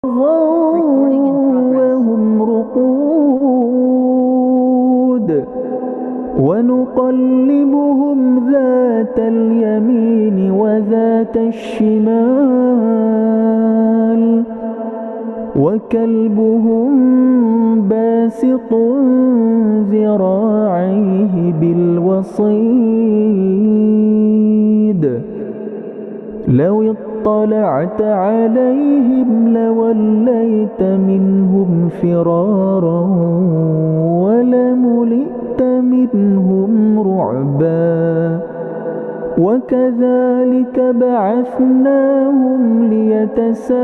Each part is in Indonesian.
وهم رقود ونقلبهم ذات اليمين وذات الشمال وكلبهم باسط ذراعيه بالوصيد لو اطلعت عليهم لوليت منهم فرارا ولملئت منهم رعبا وكذلك بعثناهم ليتساءلوا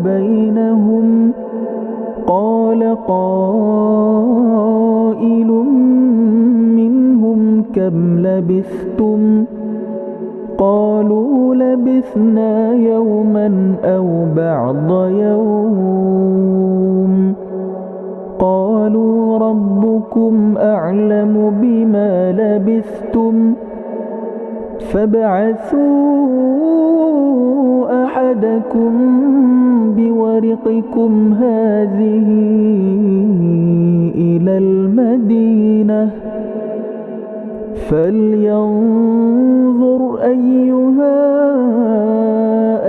بينهم قال قائل منهم كم لبثتم قالوا لبثنا يوما أو بعض يوم قالوا ربكم أعلم بما لبثتم فابعثوا أحدكم بورقكم هذه إلى المدينة فلينظر أيها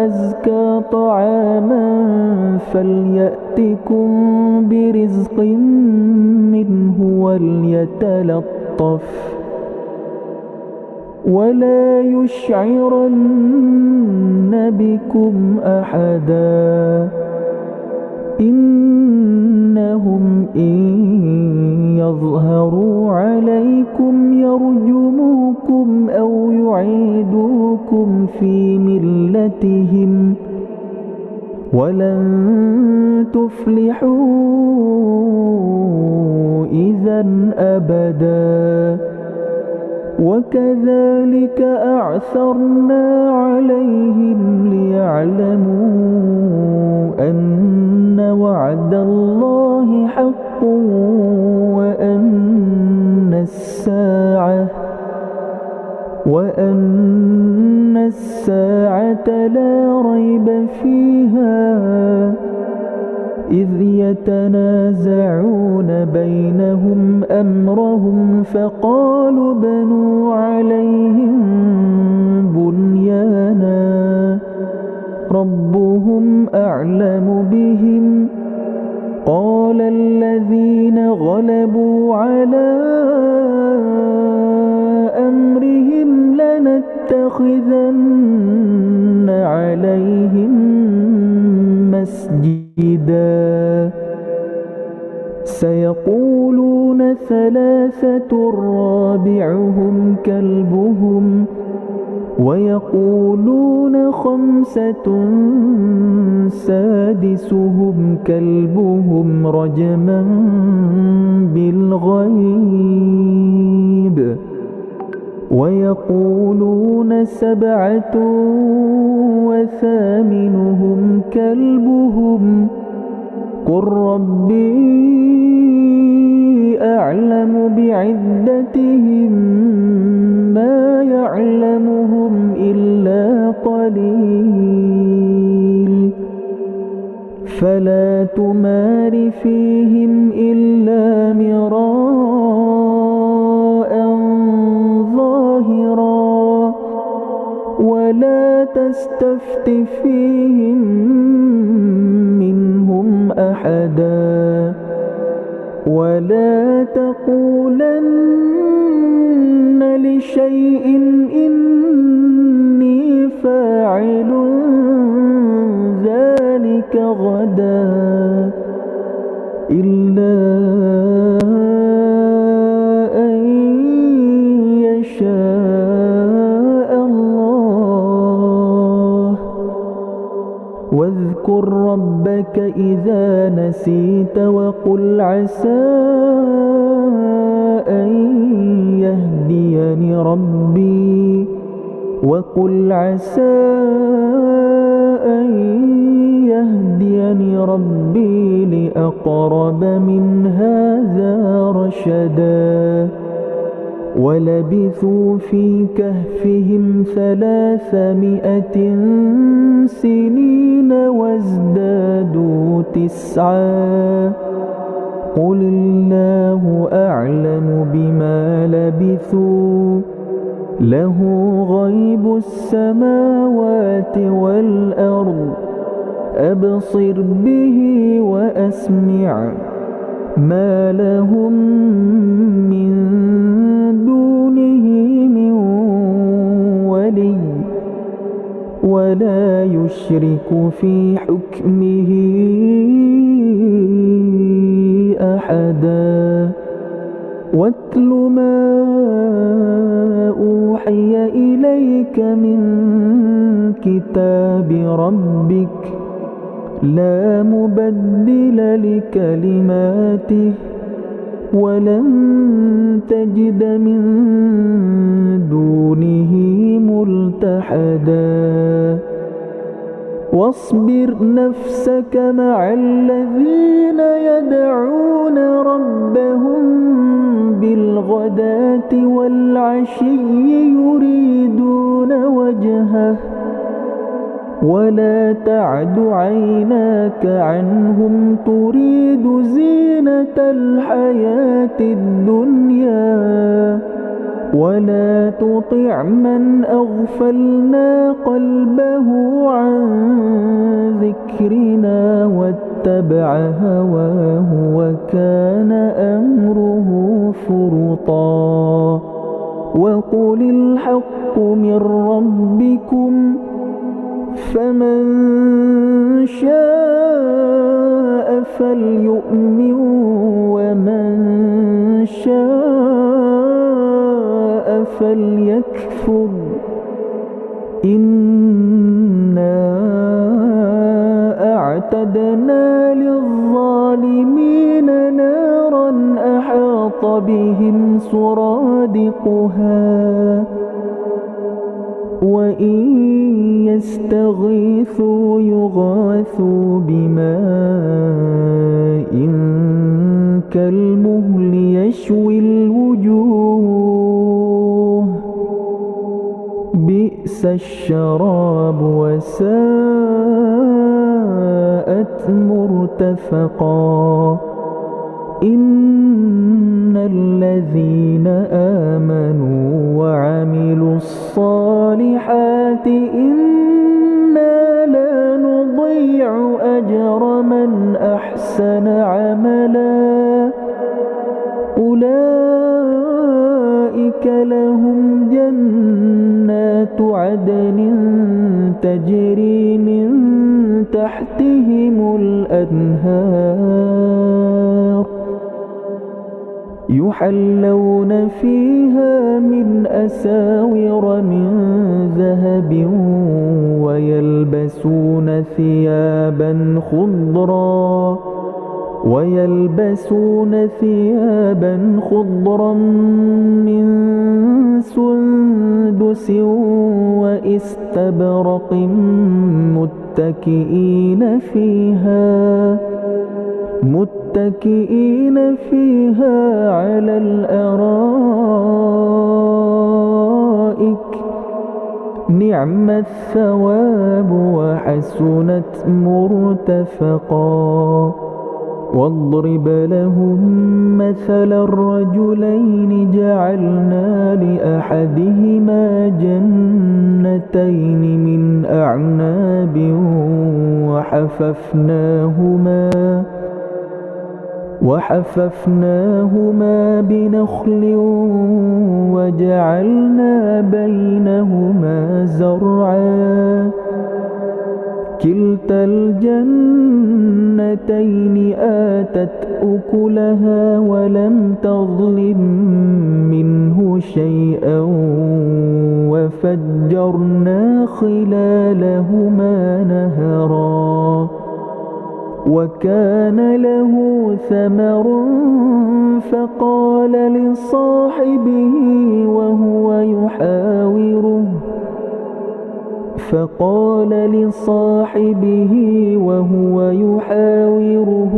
أزكى طعاما فليأتكم برزق منه وليتلطف ولا يشعرن بكم أحدا إنهم إن يظهروا عليكم يرجموكم أو يعيدوكم في ملتهم ولن تفلحوا إذا أبدا وكذلك أعثرنا عليهم ليعلموا أن وعد الله حق وأن الساعة لا ريب فيها إذ يتنازعون بينهم أمرهم فقالوا بنوا عليهم بنيانا ربهم أعلم بهم قال الذين غلبوا على أمرهم لنتخذن عليهم مسجدا سيقولون ثلاثة رابعهم كلبهم ويقولون خمسة سادسهم كلبهم رجما بالغيب ويقولون سبعة وثامنهم كلبهم قل ربي أعلم بعدتهم ما يعلمهم إلا قليل فلا تمار فيهم إلا مراء ظاهرا ولا تستفت فيهم منهم أحدا ولا تقولن لشيء إني فاعل ذلك غدا إلا أن يشاء الله واذكر ربك إذا نسيت وقل عسى أن يهديني ربي وقل عسى أن يهديني ربي لأقرب من هذا رشدا ولبثوا في كهفهم 300 يسعى قل الله أعلم بما لبثوا له غيب السماوات والأرض أبصر به وأسمع ما لهم من دونه من ولي ولا يشرك في حكمه أحدا واتل ما أوحي إليك من كتاب ربك لا مبدل لكلماته ولن تجد من دونه ملتحدا واصبر نفسك مع الذين يدعون ربهم بالغداة والعشي يريدون وجهه ولا تعد عيناك عنهم تريد زينة الحياة الدنيا ولا تطع من أغفلنا قلبه عن ذكرنا واتبع هواه وكان أمره فرطا وقل الحق من ربكم فمن شاء فليؤمن ومن شاء فليكفر إنا أعتدنا للظالمين نارا أحاط بهم سرادقها وإن يستغيثوا يغاثوا بماء كالمهل يشوي الوجوه بئس الشراب وساءت مرتفقا إن الذين آمنوا وعملوا الصالحات إنا لا نضيع أجر من أحسن عملا أولئك لهم جنات عدن تجري من تحتهم الأنهار يحلون فيها من أساور من ذهب ويلبسون ثيابا خضرا من سندس وإستبرق متكئين فيها على الأرائك نعم الثواب وحسنت مرتفقا واضرب لهم مثل الرجلين جعلنا لأحدهما جنتين من أعناب وحففناهما بنخل وجعلنا بينهما زرعا كلتا الجنتين آتت أكلها ولم تظلم منه شيئا وفجرنا خلالهما نهرا وكان له ثمر فقال لصاحبه وهو يحاوره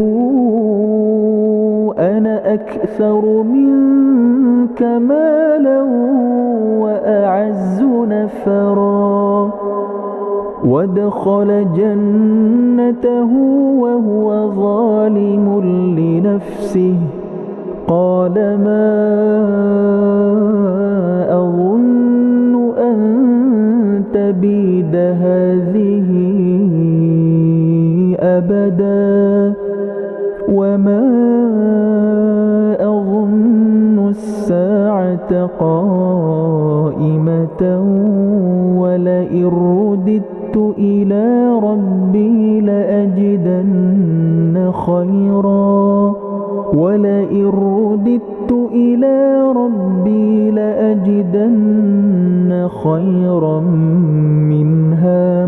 أنا أكثر منك مالا وأعز نفرا ودخل جنته وهو ظالم لنفسه قال ما أظن أن تبيد هذه أبدا وما أظن الساعة قائمة ولئن رددت إلى ربي لأجدن خيرا منها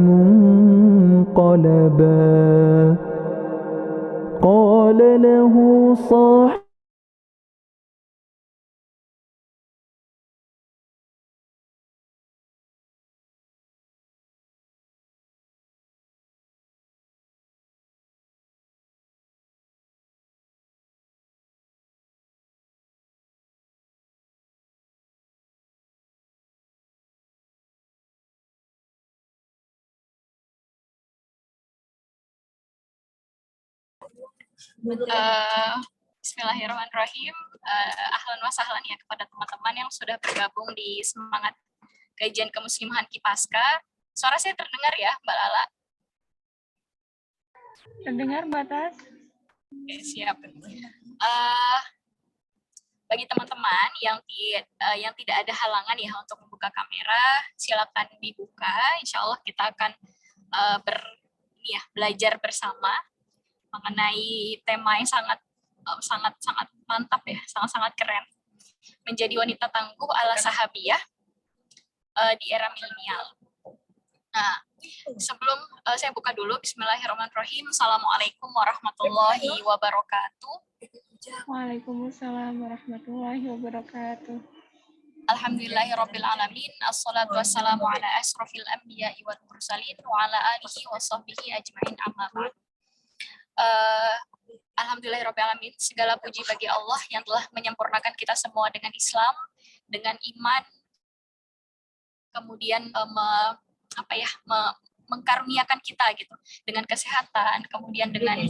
منقلبا قال له صاحبه Bismillahirrahmanirrahim. Ahlan wa sahlan ya kepada teman-teman yang sudah bergabung di semangat kajian kemuslimahan Kipaska. Suara saya terdengar ya, Mbak Lala? Terdengar, Mbak Tas? Oke, siap. Bagi teman-teman yang tidak ada halangan ya untuk membuka kamera, silakan dibuka. Insya Allah kita akan belajar bersama mengenai tema yang sangat mantap ya, sangat keren. Menjadi wanita tangguh ala sahabiyah di era milenial. Nah, sebelum saya buka dulu, Bismillahirrahmanirrahim. Assalamualaikum warahmatullahi wabarakatuh. Waalaikumsalam warahmatullahi wabarakatuh. Alhamdulillahirabbil alamin. Assalatu wassalamu ala asrofil anbiya'i wal mursalin wa ala alihi wa sahbihi ajma'in amma ba'd. Alhamdulillahirrahmanirrahim. Segala puji bagi Allah yang telah menyempurnakan kita semua dengan Islam, dengan iman, kemudian mengkaruniakan kita gitu dengan kesehatan, kemudian dengan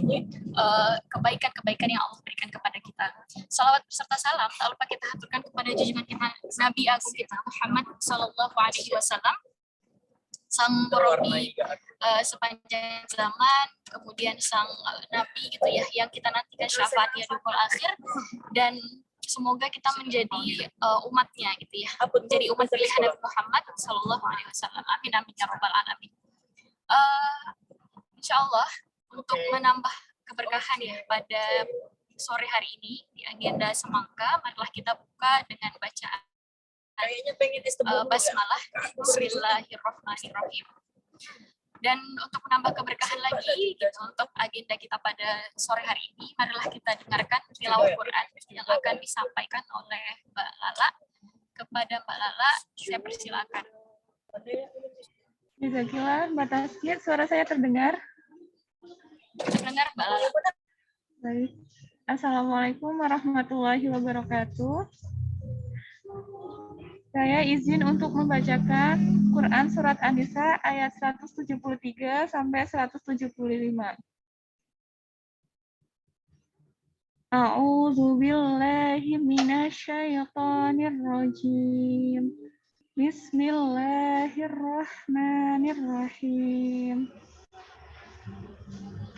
kebaikan-kebaikan yang Allah berikan kepada kita. Salawat beserta salam tak lupa kita haturkan kepada junjungan kita Nabi Agung kita Muhammad Sallallahu Alaihi Wasallam, sang murabi sepanjang zaman, kemudian sang Nabi gitu ya, yang kita nantikan syafaatnya di akhir, dan semoga kita menjadi umatnya gitu ya, menjadi umat pilihan Nabi Muhammad Sallallahu Alaihi Wasallam. Amin amin ya robbal alamin. Insya Allah untuk menambah keberkahan ya pada sore hari ini di agenda semangka, marilah kita buka dengan bacaan basmalah. Bismillahirrahmanirrahim. Dan untuk menambah keberkahan lagi gitu, untuk agenda kita pada sore hari ini, marilah kita dengarkan tilawah Quran yang akan disampaikan oleh Mbak Lala. Kepada Mbak Lala, saya persilakan. Bismillah, Mbak Taskia, suara saya terdengar? Terdengar, Mbak Lala. Baik. Assalamualaikum warahmatullahi wabarakatuh. Saya izin untuk membacakan Quran Surat An-Nisa ayat 173 sampai 175. A'udzu billahi minasyaitonir rajim. Bismillahirrahmanirrahim.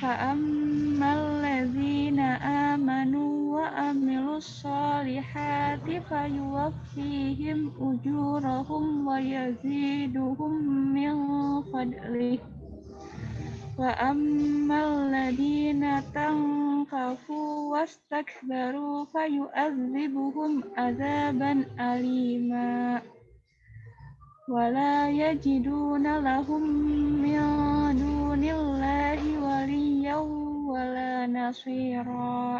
Fa'ammal ladzina amanu wa amilus solihati fayuwaffihim ujurahum wa yaziduhum min fadlih. Wa ammal ladzina tankafu wastakbaru fayu'adzibuhum adzaban alima. Wala yajiduna lahum min dunillahi waliyyan wala nasira.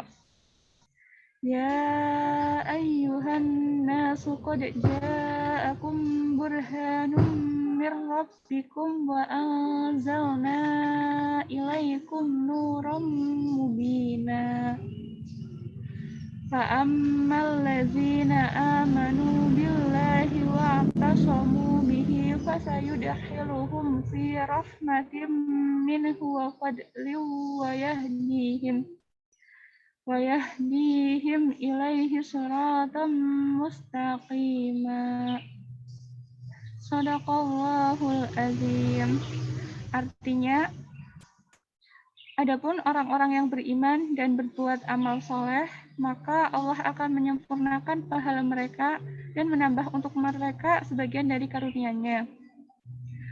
Ya ayyuhan nasu qad ja'akum burhanum mir rabbikum wa anzalna ilaikum nuram mubina. فأما الذين آمنوا بالله واعتصموا به فسيدخلهم في رحمة منه وفضل ويهديهم إليه صراطا مستقيما. Shadaqallahul azim. Artinya, adapun orang-orang yang beriman dan berbuat amal soleh, maka Allah akan menyempurnakan pahala mereka dan menambah untuk mereka sebagian dari karunia-Nya.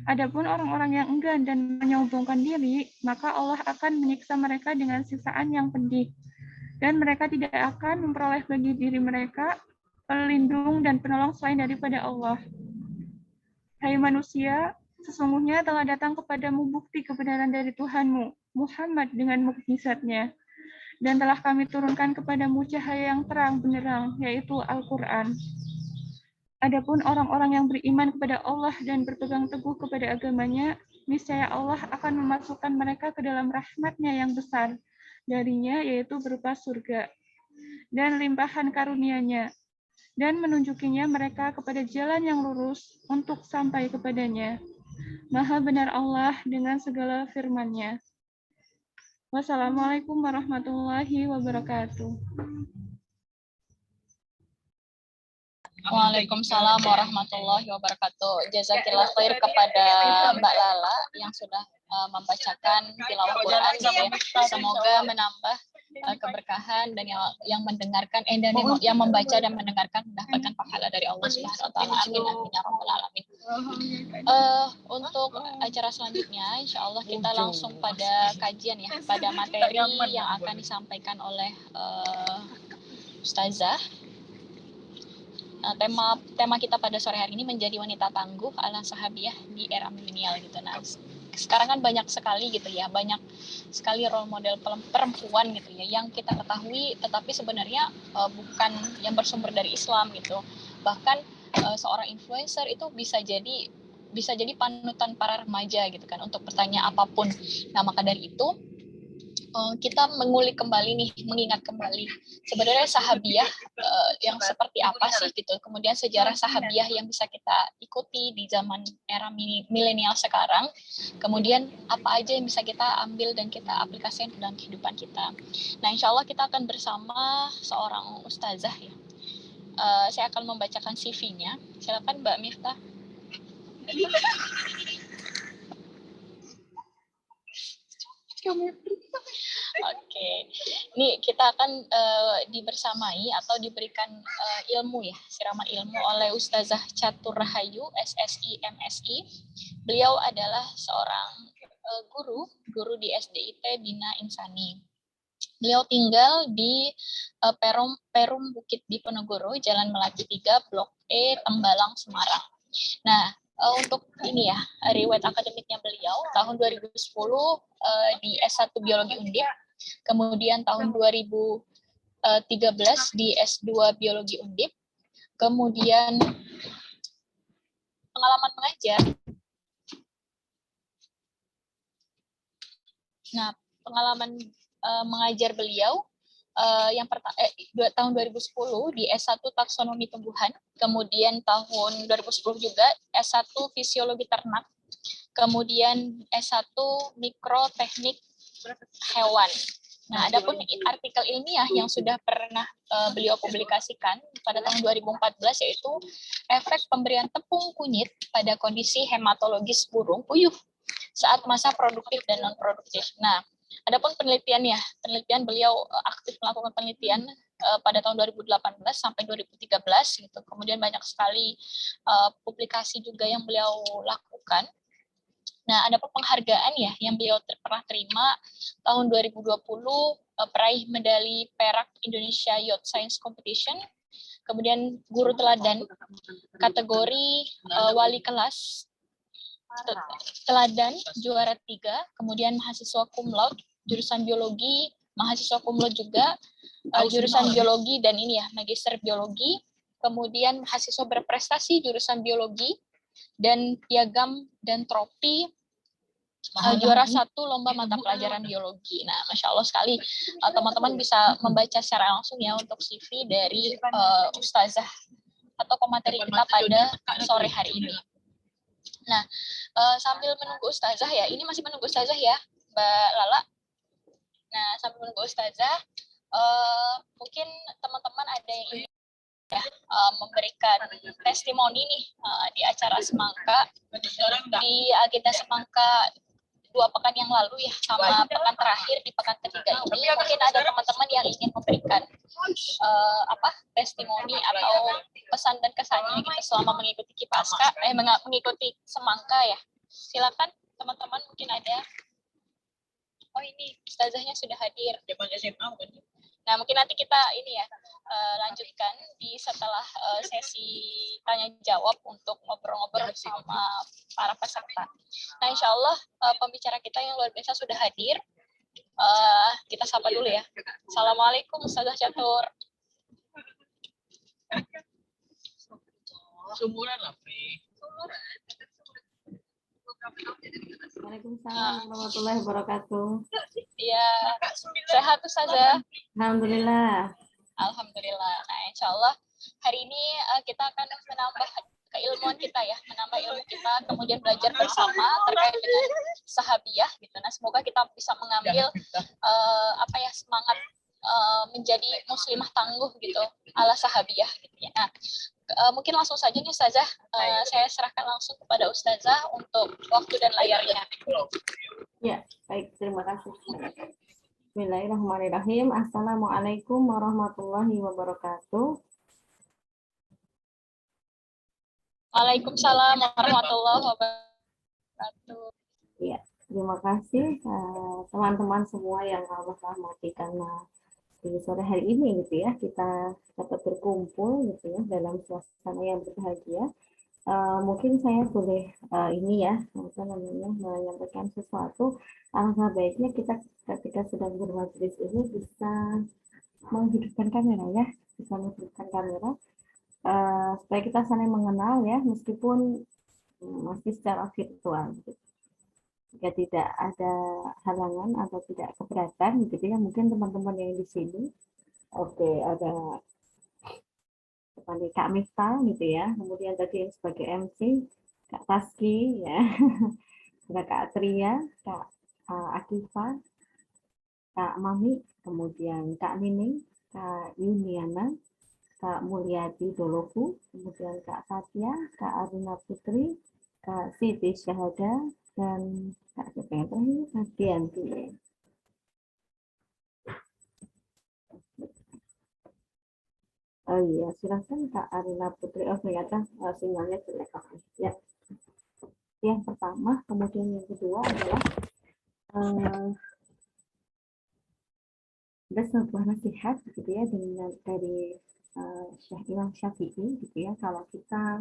Adapun orang-orang yang enggan dan menyombongkan diri, maka Allah akan menyiksa mereka dengan siksaan yang pedih. Dan mereka tidak akan memperoleh bagi diri mereka pelindung dan penolong selain daripada Allah. Hai manusia, sesungguhnya telah datang kepadamu bukti kebenaran dari Tuhanmu, Muhammad dengan mukjizatnya. Dan telah kami turunkan kepadamu cahaya yang terang benderang, yaitu Al-Quran. Adapun orang-orang yang beriman kepada Allah dan berpegang teguh kepada agamanya, niscaya Allah akan memasukkan mereka ke dalam rahmat-Nya yang besar darinya, yaitu berupa surga dan limpahan karunia-Nya, dan menunjukinya mereka kepada jalan yang lurus untuk sampai kepadanya. Maha benar Allah dengan segala firman-Nya. Wassalamualaikum warahmatullahi wabarakatuh. Waalaikumsalam warahmatullahi wabarakatuh. Jazakillah khair kepada Mbak Lala yang sudah membacakan tilawah Quran gitu ya. Semoga menambah keberkahan dan yang mendengarkan dan yang membaca dan mendengarkan mendapatkan pahala dari Allah Subhanahu wa taala. Amin amin ya rabbal alamin. Untuk acara selanjutnya insya Allah kita langsung pada kajian ya, pada materi yang akan disampaikan oleh Ustazah. Tema kita pada sore hari ini menjadi wanita tangguh ala sahabiah di era milenial gitu. Nah, sekarang kan banyak sekali gitu ya, banyak sekali role model perempuan gitu ya yang kita ketahui tetapi sebenarnya bukan yang bersumber dari Islam gitu. Bahkan seorang influencer itu bisa jadi panutan para remaja gitu kan untuk bertanya apapun. Nah, maka dari itu kita mengulik kembali nih, mengingat kembali sebenarnya sahabiah yang seperti apa sih gitu. Kemudian sejarah sahabiah yang bisa kita ikuti di zaman era milenial sekarang. Kemudian apa aja yang bisa kita ambil dan kita aplikasikan dalam kehidupan kita. Nah, insya Allah kita akan bersama seorang ustazah ya. Saya akan membacakan CV-nya. Silakan Mbak Miftah. Oke, ini kita akan dibersamai atau diberikan ilmu ya, siraman ilmu oleh Ustazah Catur Rahayu, SSI, MSI. Beliau adalah seorang guru di SDIT Bina Insani. Beliau tinggal di Perum Bukit Diponegoro, Jalan Melati 3, Blok E, Tembalang, Semarang. Nah, untuk ini ya, riwayat akademiknya beliau tahun 2010 di S1 Biologi Undip, kemudian tahun 2013 di S2 Biologi Undip, kemudian pengalaman mengajar. Nah, pengalaman mengajar beliau yang tahun 2010 di S1 Taksonomi Tumbuhan, kemudian tahun 2010 juga S1 Fisiologi Ternak, kemudian S1 Mikroteknik Hewan. Nah, adapun artikel ilmiah yang sudah pernah beliau publikasikan pada tahun 2014 yaitu efek pemberian tepung kunyit pada kondisi hematologis burung puyuh saat masa produktif dan non produktif. Nah, adapun penelitian beliau aktif melakukan penelitian pada tahun 2018 sampai 2013 gitu. Kemudian banyak sekali publikasi juga yang beliau lakukan. Nah, ada penghargaan ya yang beliau pernah terima tahun 2020 peraih medali perak Indonesia Youth Science Competition. Kemudian guru teladan kategori wali kelas teladan juara 3, kemudian mahasiswa cum laude jurusan biologi, mahasiswa cum laude juga jurusan biologi dan ini ya magister biologi, kemudian mahasiswa berprestasi jurusan biologi dan piagam dan trofi juara 1 lomba mata pelajaran biologi. Nah, Masya Allah sekali, teman-teman bisa membaca secara langsung ya untuk CV dari Ustazah atau pemateri kita pada sore hari ini. Nah, sambil menunggu Ustazah ya, ini masih menunggu Ustazah ya, Mbak Lala. Nah, sambil menunggu Ustazah, mungkin teman-teman ada yang ingin memberikan testimoni nih di acara Semangka, di agenda Semangka 2 pekan yang lalu ya, sama pekan terakhir di pekan ketiga ini. Mungkin ada teman-teman yang ingin memberikan testimoni atau pesan dan kesannya gitu selama mengikuti Kipaska, mengikuti Semangka ya. Silakan teman-teman, mungkin ada. Oh, ini Ustazahnya sudah hadir. Nah, mungkin nanti kita ini ya lanjutkan di setelah sesi tanya jawab untuk ngobrol-ngobrol sama para peserta. Nah, insya Allah pembicara kita yang luar biasa sudah hadir. Kita sapa dulu ya. Assalamualaikum Ustazah Catur. Sumuran lah, Pri. Waalaikumsalam warahmatullahi wabarakatuh. Iya, sehat Ustazah? Alhamdulillah. Alhamdulillah. Nah, insya Allah hari ini kita akan menambah keilmuan kita ya, menambah ilmu kita, kemudian belajar bersama terkait dengan sahabiah gitu. Nah, semoga kita bisa mengambil semangat menjadi muslimah tangguh gitu ala sahabiah gitu ya. Nah, mungkin langsung saja nih Ustazah, saya serahkan langsung kepada Ustazah untuk waktu dan layarnya. Ya, baik, terima kasih. Bismillahirrahmanirrahim. Assalamualaikum warahmatullahi wabarakatuh. Waalaikumsalam warahmatullahi wabarakatuh. Ya, terima kasih teman-teman semua yang Allah rahmati, karena di sore hari ini gitu ya kita dapat berkumpul gitu ya dalam suasana yang berbahagia. Mungkin saya boleh menyampaikan sesuatu. Alangkah baiknya kita ketika sedang bermajlis ini bisa menghidupkan kamera ya, supaya kita saling mengenal ya, meskipun masih secara virtual gitu. Jika tidak ada halangan atau tidak keberatan gitu ya, mungkin teman-teman yang di sini, ada Kak Miftah gitu ya, kemudian tadi sebagai MC Kak Taski ya, ada Kak Tria, Kak Akifa, Kak Mami, kemudian Kak Nining, Kak Yuniana, Kak Mulyadi Doloku, kemudian Kak Satya, Kak Aruna Putri, Kak Siti Syahada, dan Kak Dianti. Oh iya, silakan Kak Aruna Putri. Oh ternyata sinyalnya jelek. Ya. Yang pertama, kemudian yang kedua adalah ada sebuah nasihat gitu ya dari Syekh Imam Syafi'i gitu ya, kalau kita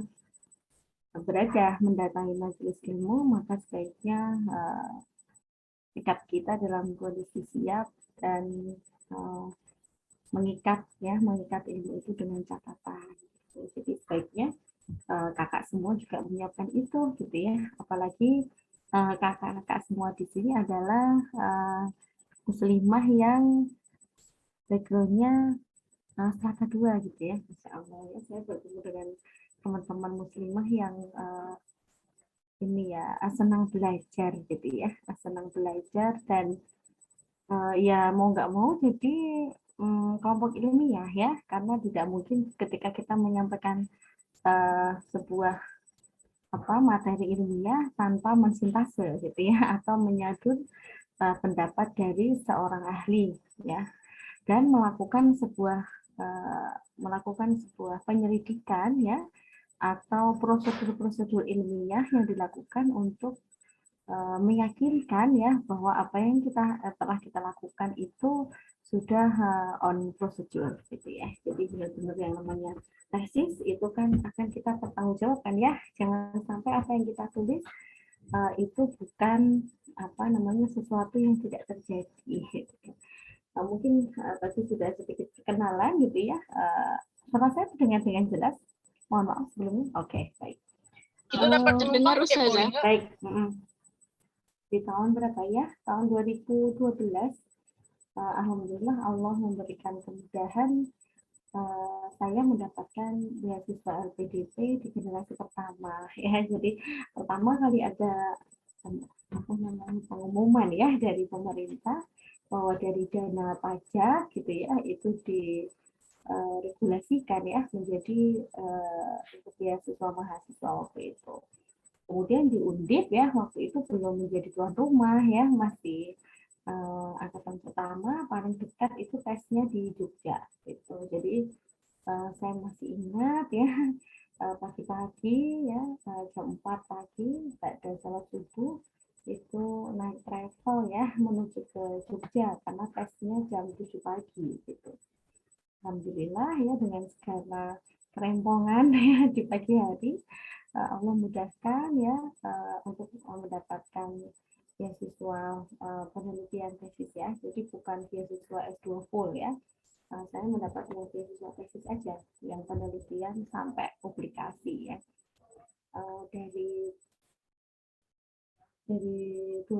berada mendatangi majelis ilmu, maka sebaiknya sikap kita dalam kondisi siap dan mengikat ilmu itu dengan catatan. Jadi sebaiknya kakak semua juga menyiapkan itu gitu ya, apalagi kakak-kakak semua di sini adalah muslimah yang backgroundnya strata 2 gitu ya. Masya Allah ya, saya bertemu dengan teman-teman muslimah yang senang belajar gitu ya, senang belajar dan ya mau nggak mau jadi kelompok ilmiah ya, karena tidak mungkin ketika kita menyampaikan sebuah materi ilmiah tanpa mensintase gitu ya, atau menyadun pendapat dari seorang ahli ya, dan melakukan sebuah penyelidikan ya, atau prosedur-prosedur ilmiah yang dilakukan untuk meyakinkan ya bahwa apa yang telah kita lakukan itu sudah on procedure gitu ya. Jadi benar-benar yang namanya tesis itu kan akan kita pertanggungjawabkan ya. Jangan sampai apa yang kita tulis itu bukan sesuatu yang tidak terjadi. Mungkin tadi sudah sedikit kenalan gitu ya. Suara saya terdengar dengan jelas. Mohon maaf sebelumnya. Oke, baik. Kita dapat terdengar Ustazah. Baik. di tahun berapa ya? Tahun 2012, alhamdulillah Allah memberikan kemudahan, saya mendapatkan beasiswa LPDP di generasi pertama ya. Jadi pertama kali ada apa namanya pengumuman ya dari pemerintah bahwa dari dana pajak gitu ya itu diregulasikan ya menjadi untuk beasiswa mahasiswa waktu itu. Kemudian di Undip ya waktu itu belum menjadi tuan rumah ya, masih angkatan pertama, paling dekat itu tesnya di Jogja gitu. Jadi saya masih ingat ya, pagi-pagi ya, jam 4 pagi pada salat subuh itu naik travel ya menuju ke Jogja karena tesnya jam 7 pagi gitu. Alhamdulillah ya dengan segala kerempongan ya di pagi hari, Allah mudahkan ya untuk mendapatkan beasiswa penelitian tesis ya. Jadi bukan beasiswa S2 full ya. Saya mendapatkan beasiswa tesis aja yang penelitian sampai publikasi ya. Dari 25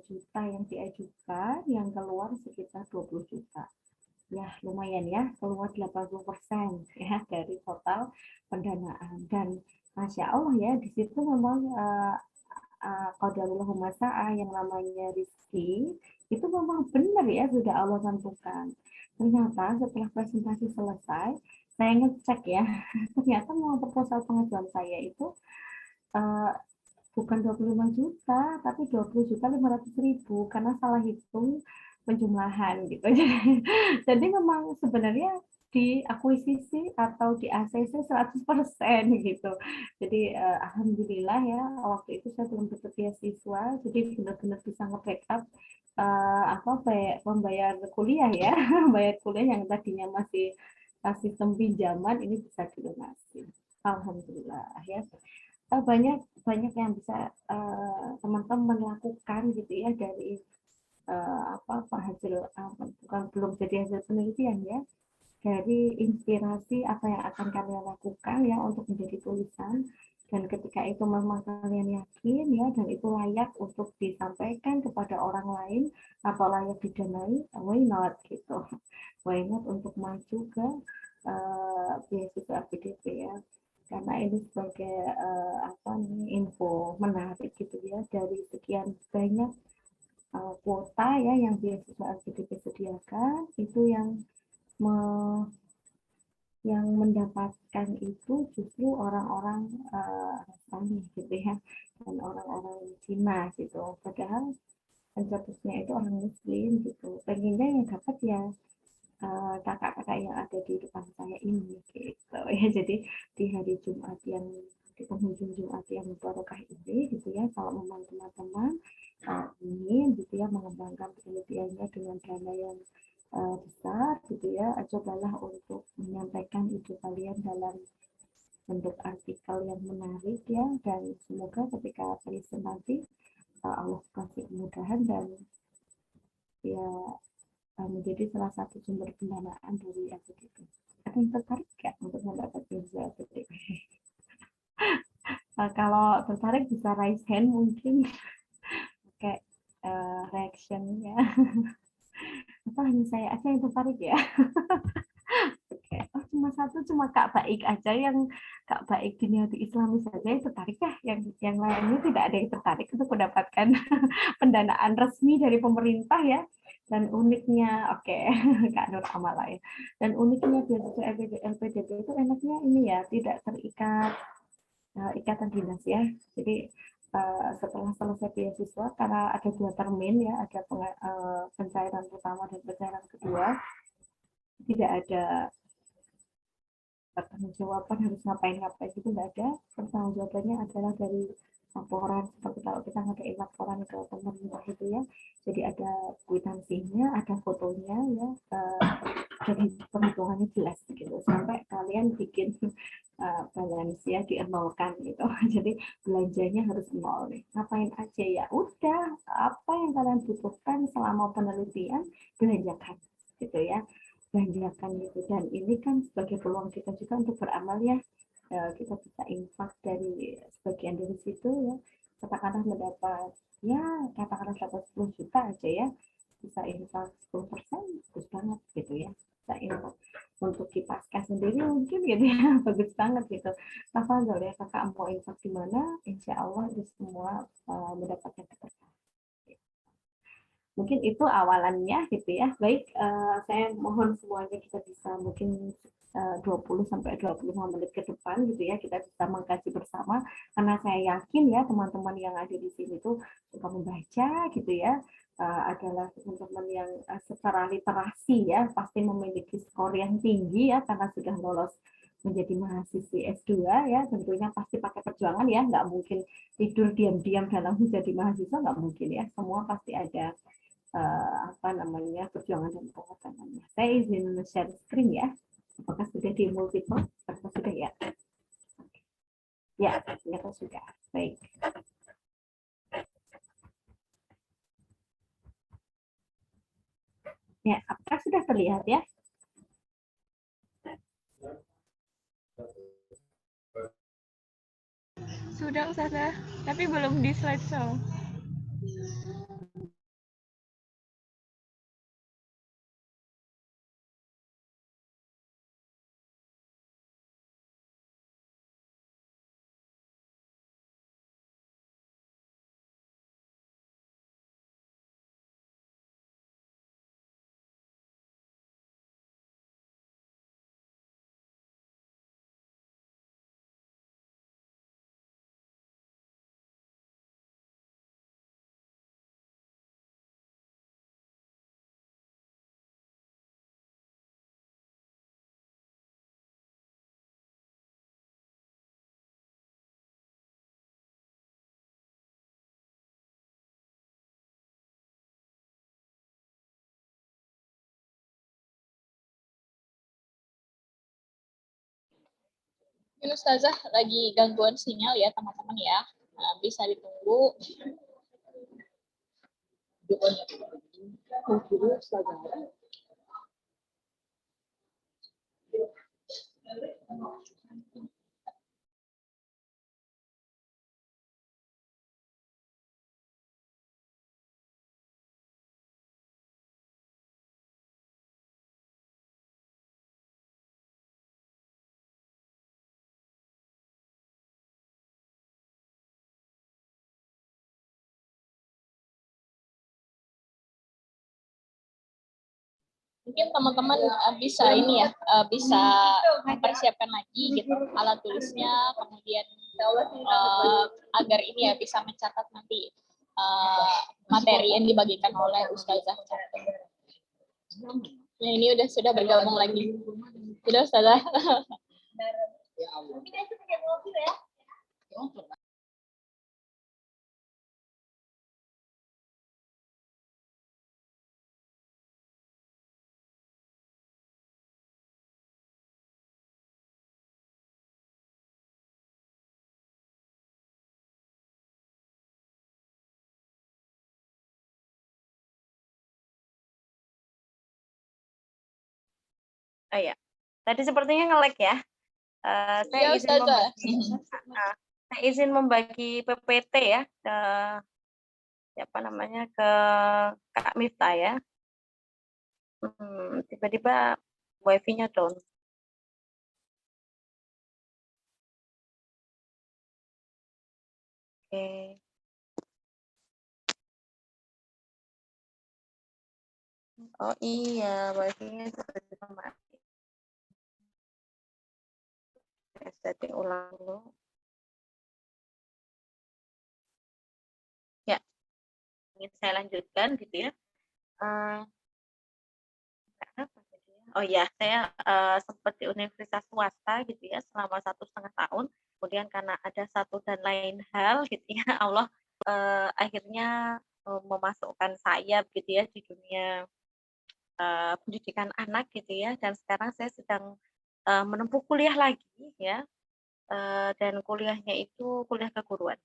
juta yang diajukan, yang keluar sekitar 20 juta. Ya lumayan ya, keluar 80% ya dari total pendanaan. Dan Masya Allah ya, di situ memang qadarullah masa'a yang namanya rezeki itu memang benar ya sudah Allah tentukan. Ternyata setelah presentasi selesai, saya ngecek ya, ternyata mau proposal pengajuan saya itu bukan 25 juta, tapi 20.500.000 karena salah hitung penjumlahan gitu. Jadi memang sebenarnya diakuisisi atau di ACC 100% gitu. Jadi alhamdulillah ya waktu itu saya belum dapat beasiswa, jadi benar-benar bisa nge-backup pembayar kuliah ya, bayar kuliah yang tadinya masih sistem pinjaman ini bisa dilunasi. Alhamdulillah ya. Banyak banyak yang bisa teman-teman lakukan gitu ya dari hasil bukan belum jadi hasil penelitian ya, dari inspirasi apa yang akan kalian lakukan ya untuk menjadi tulisan, dan ketika itu memang kalian yakin ya dan itu layak untuk disampaikan kepada orang lain atau layak didanai, why not gitu, why not untuk maju ke beasiswa PDP ya, karena ini sebagai info menarik gitu ya, dari sekian banyak kuota ya yang beasiswa LPDP sediakan, itu yang mendapatkan itu justru orang-orang Nasrani gitu ya, dan orang-orang Cina gitu, padahal pencetusnya itu orang Muslim gitu, pengennya yang dapat ya kakak-kakak yang ada di depan saya ini gitu ya. Jadi di hari Jumat yang di penghujung Jumat yang barokah ini gitu ya, kalau memang teman-teman ingin gitu ya mengembangkan penelitiannya dengan dana yang besar gitu ya, cobalah untuk menyampaikan ide kalian dalam bentuk artikel yang menarik ya, dan semoga ketika presentasi Allah kasih kemudahan dan ya menjadi salah satu sumber pendanaan dari LPDP. Ada yang tertarik nggak untuk mendapat beasiswa LPDP? Kalau tertarik bisa raise hand mungkin, kayak reaction ya. Apa hanya saya aja yang tertarik ya? Oke, oh cuma satu, cuma Kak Baik aja yang Kak Baik di Islami saja yang tertarik ya, yang lainnya tidak ada yang tertarik untuk mendapatkan pendanaan resmi dari pemerintah ya. Dan uniknya, oke, Kak Nur Amala ya. Dan uniknya beasiswa LPDP itu enaknya ini ya, tidak terikat ikatan dinas ya. Jadi setelah selesai beasiswa, karena ada 2 termin ya, ada pencairan pertama dan pencairan kedua, tidak ada pertanggungjawaban harus ngapain-ngapain itu nggak ada. Pertanggungjawabannya adalah dari laporan, seperti kalau kita ngadain laporan ke pemerintah itu ya, jadi ada kwitansinya, ada fotonya ya, jadi perhitungannya jelas gitu, sampai kalian bikin balance ya dienolkan gitu. Jadi belanjanya harus nol nih, ngapain aja ya udah, apa yang kalian butuhkan selama penelitian belanjakan gitu ya, belanjakan gitu. Dan ini kan sebagai peluang kita juga untuk beramal ya, kita bisa infak dari sebagian dari situ ya, katakanlah mendapat ya katakanlah dapat 10 juta aja ya, bisa infak 10%, bagus banget gitu ya. Bisa infak untuk kipas kas sendiri mungkin gitu ya, bagus banget gitu. Tafadhol ya kakak mau infak di mana, insya Allah itu semua mendapatkan keberkahan. Mungkin itu awalannya gitu ya. Baik, saya mohon semuanya kita bisa mungkin 20 sampai 25 menit ke depan gitu ya, kita bisa mengkaji bersama, karena saya yakin ya teman-teman yang ada di sini tuh suka membaca gitu ya, adalah teman-teman yang secara literasi ya pasti memiliki skor yang tinggi ya, karena sudah lolos menjadi mahasiswi S2 ya, tentunya pasti pakai perjuangan ya, nggak mungkin tidur diam-diam dalam menjadi mahasiswa, nggak mungkin ya, semua pasti ada apa namanya perjuangan dan pengorbanannya. Saya izin share screen ya. Apakah sudah di multiple? Apakah sudah ya? Ya, ternyata sudah. Baik. Ya, apakah sudah terlihat ya? Sudah Ustazah, tapi belum di slideshow. Ini Ustazah lagi gangguan sinyal ya teman-teman ya. Nah, bisa ditunggu. Mungkin teman-teman bisa ini ya, bisa mempersiapkan lagi gitu alat tulisnya, kemudian agar ini ya bisa mencatat nanti materi yang dibagikan oleh Ustazah. Nah, ini sudah bergabung lagi. Sudah Ustazah. Oh ya, tadi sepertinya nge-lag ya. Ya, Ustazah. Saya izin membagi PPT ya ke siapa namanya ke Kak Miftah ya. Tiba-tiba wifi-nya down. Oke. Oh iya, wifi-nya tiba-tiba mati. Setting ulang dulu. Ya, ingin saya lanjutkan gitu ya. Oh ya, saya sempat di universitas swasta gitu ya selama 1,5 tahun. Kemudian karena ada satu dan lain hal gitu ya, Allah akhirnya memasukkan saya gitu ya di dunia pendidikan anak gitu ya. Dan sekarang saya sedang menempuh kuliah lagi ya, dan kuliahnya itu kuliah keguruan.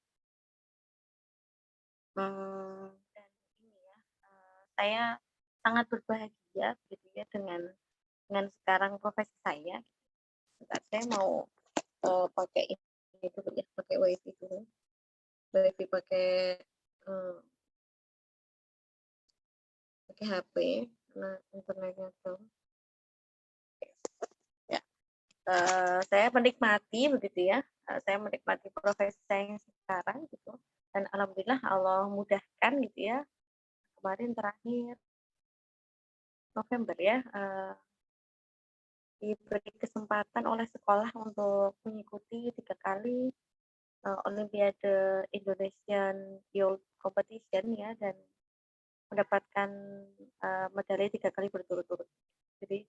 Dan ini ya, saya sangat berbahagia gitu ya dengan sekarang profesi saya. Bentar, saya mau pakai ini dulu ya, pakai wifi dulu. wifi pakai eh, pakai HP karena internetnya tuh ya. Saya menikmati begitu ya. Saya menikmati profesi saya yang sekarang gitu. Dan alhamdulillah Allah mudahkan gitu ya. Kemarin terakhir November ya, diberi kesempatan oleh sekolah untuk mengikuti 3 kali Olimpiade Indonesian Youth Competition ya, dan mendapatkan medali 3 kali berturut-turut. Jadi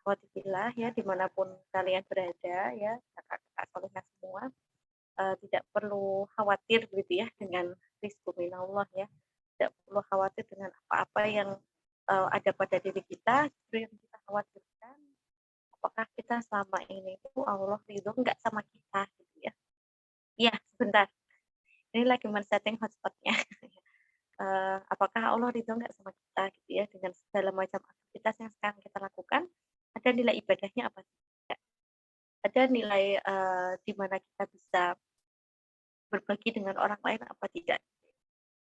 alhamdulillah ya, dimanapun kalian berada ya, kakak-kakak solehah semua, tidak perlu khawatir gitu ya dengan rizku minallah ya, tidak perlu khawatir dengan apa-apa yang ada pada diri kita. Justru yang kita khawatirkan, apakah kita selama ini itu Allah ridho nggak sama kita gitu ya. Iya sebentar, ini lagi men-setting hotspotnya. Apakah Allah ridho nggak sama kita gitu ya, dengan segala macam aktivitas yang sekarang kita lakukan, ada nilai ibadahnya apa tidak, ada nilai di mana kita bisa berbagi dengan orang lain apa tidak.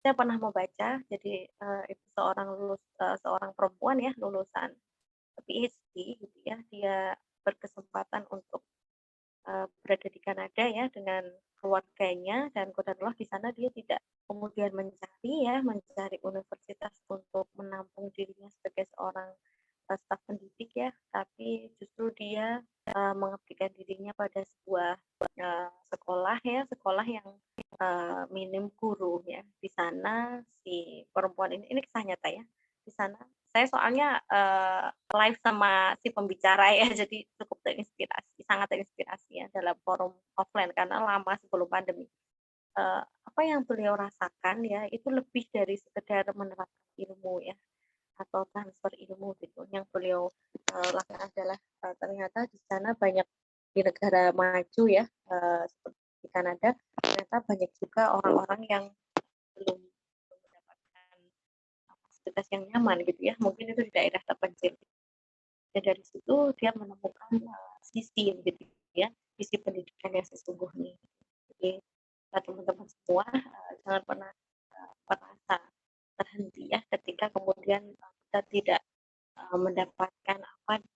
Saya pernah membaca, jadi itu seorang perempuan ya, lulusan PhD gitu ya, dia berkesempatan untuk berada di Kanada ya dengan keluarganya, dan qadarullah di sana dia tidak kemudian mencari universitas untuk menampung dirinya sebagai seorang staf pendidik ya, tapi justru dia mengabdikan dirinya pada sebuah sekolah yang minim guru ya. Di sana si perempuan ini kisah nyata ya. Di sana saya soalnya live sama si pembicara ya, jadi cukup terinspirasi, sangat terinspirasi ya dalam forum offline karena lama sebelum pandemi. Apa yang beliau rasakan ya itu lebih dari sekedar menerapkan ilmu ya, atau transfer ilmu gitu. Yang beliau lakukan adalah ternyata di sana banyak, di negara maju ya, seperti di Kanada, ternyata banyak juga orang-orang yang belum mendapatkan fasilitas yang nyaman gitu ya, mungkin itu di daerah terpencil. Dan dari situ dia menemukan sisi gitu ya, sisi pendidikan yang sesungguhnya. Jadi teman-teman semua jangan pernah merasa terhenti ya ketika kemudian kita tidak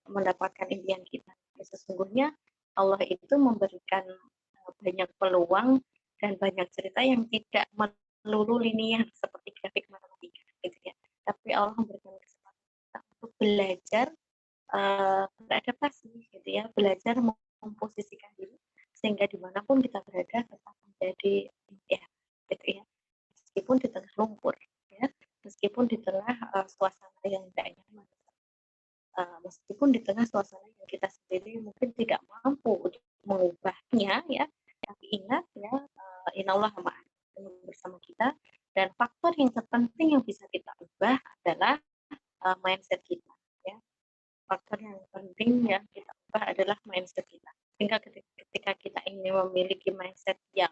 mendapatkan impian kita. Sesungguhnya Allah itu memberikan banyak peluang dan banyak cerita yang tidak melulu linear seperti grafik matematika gitu ya. Tapi Allah memberikan kesempatan kita untuk belajar beradaptasi gitu ya, belajar memposisikan diri sehingga dimanapun kita berada tetap menjadi ya gitu ya, meskipun di tengah lumpur ya, meskipun di tengah suasana yang tidak nyaman, meskipun di tengah suasana yang kita sendiri mungkin tidak mampu untuk mengubahnya ya, tapi ingat ya, inallah bersama kita, dan faktor yang terpenting yang bisa kita ubah adalah mindset kita ya. Faktor yang penting yang kita ubah adalah mindset kita, sehingga ketika kita ingin memiliki mindset yang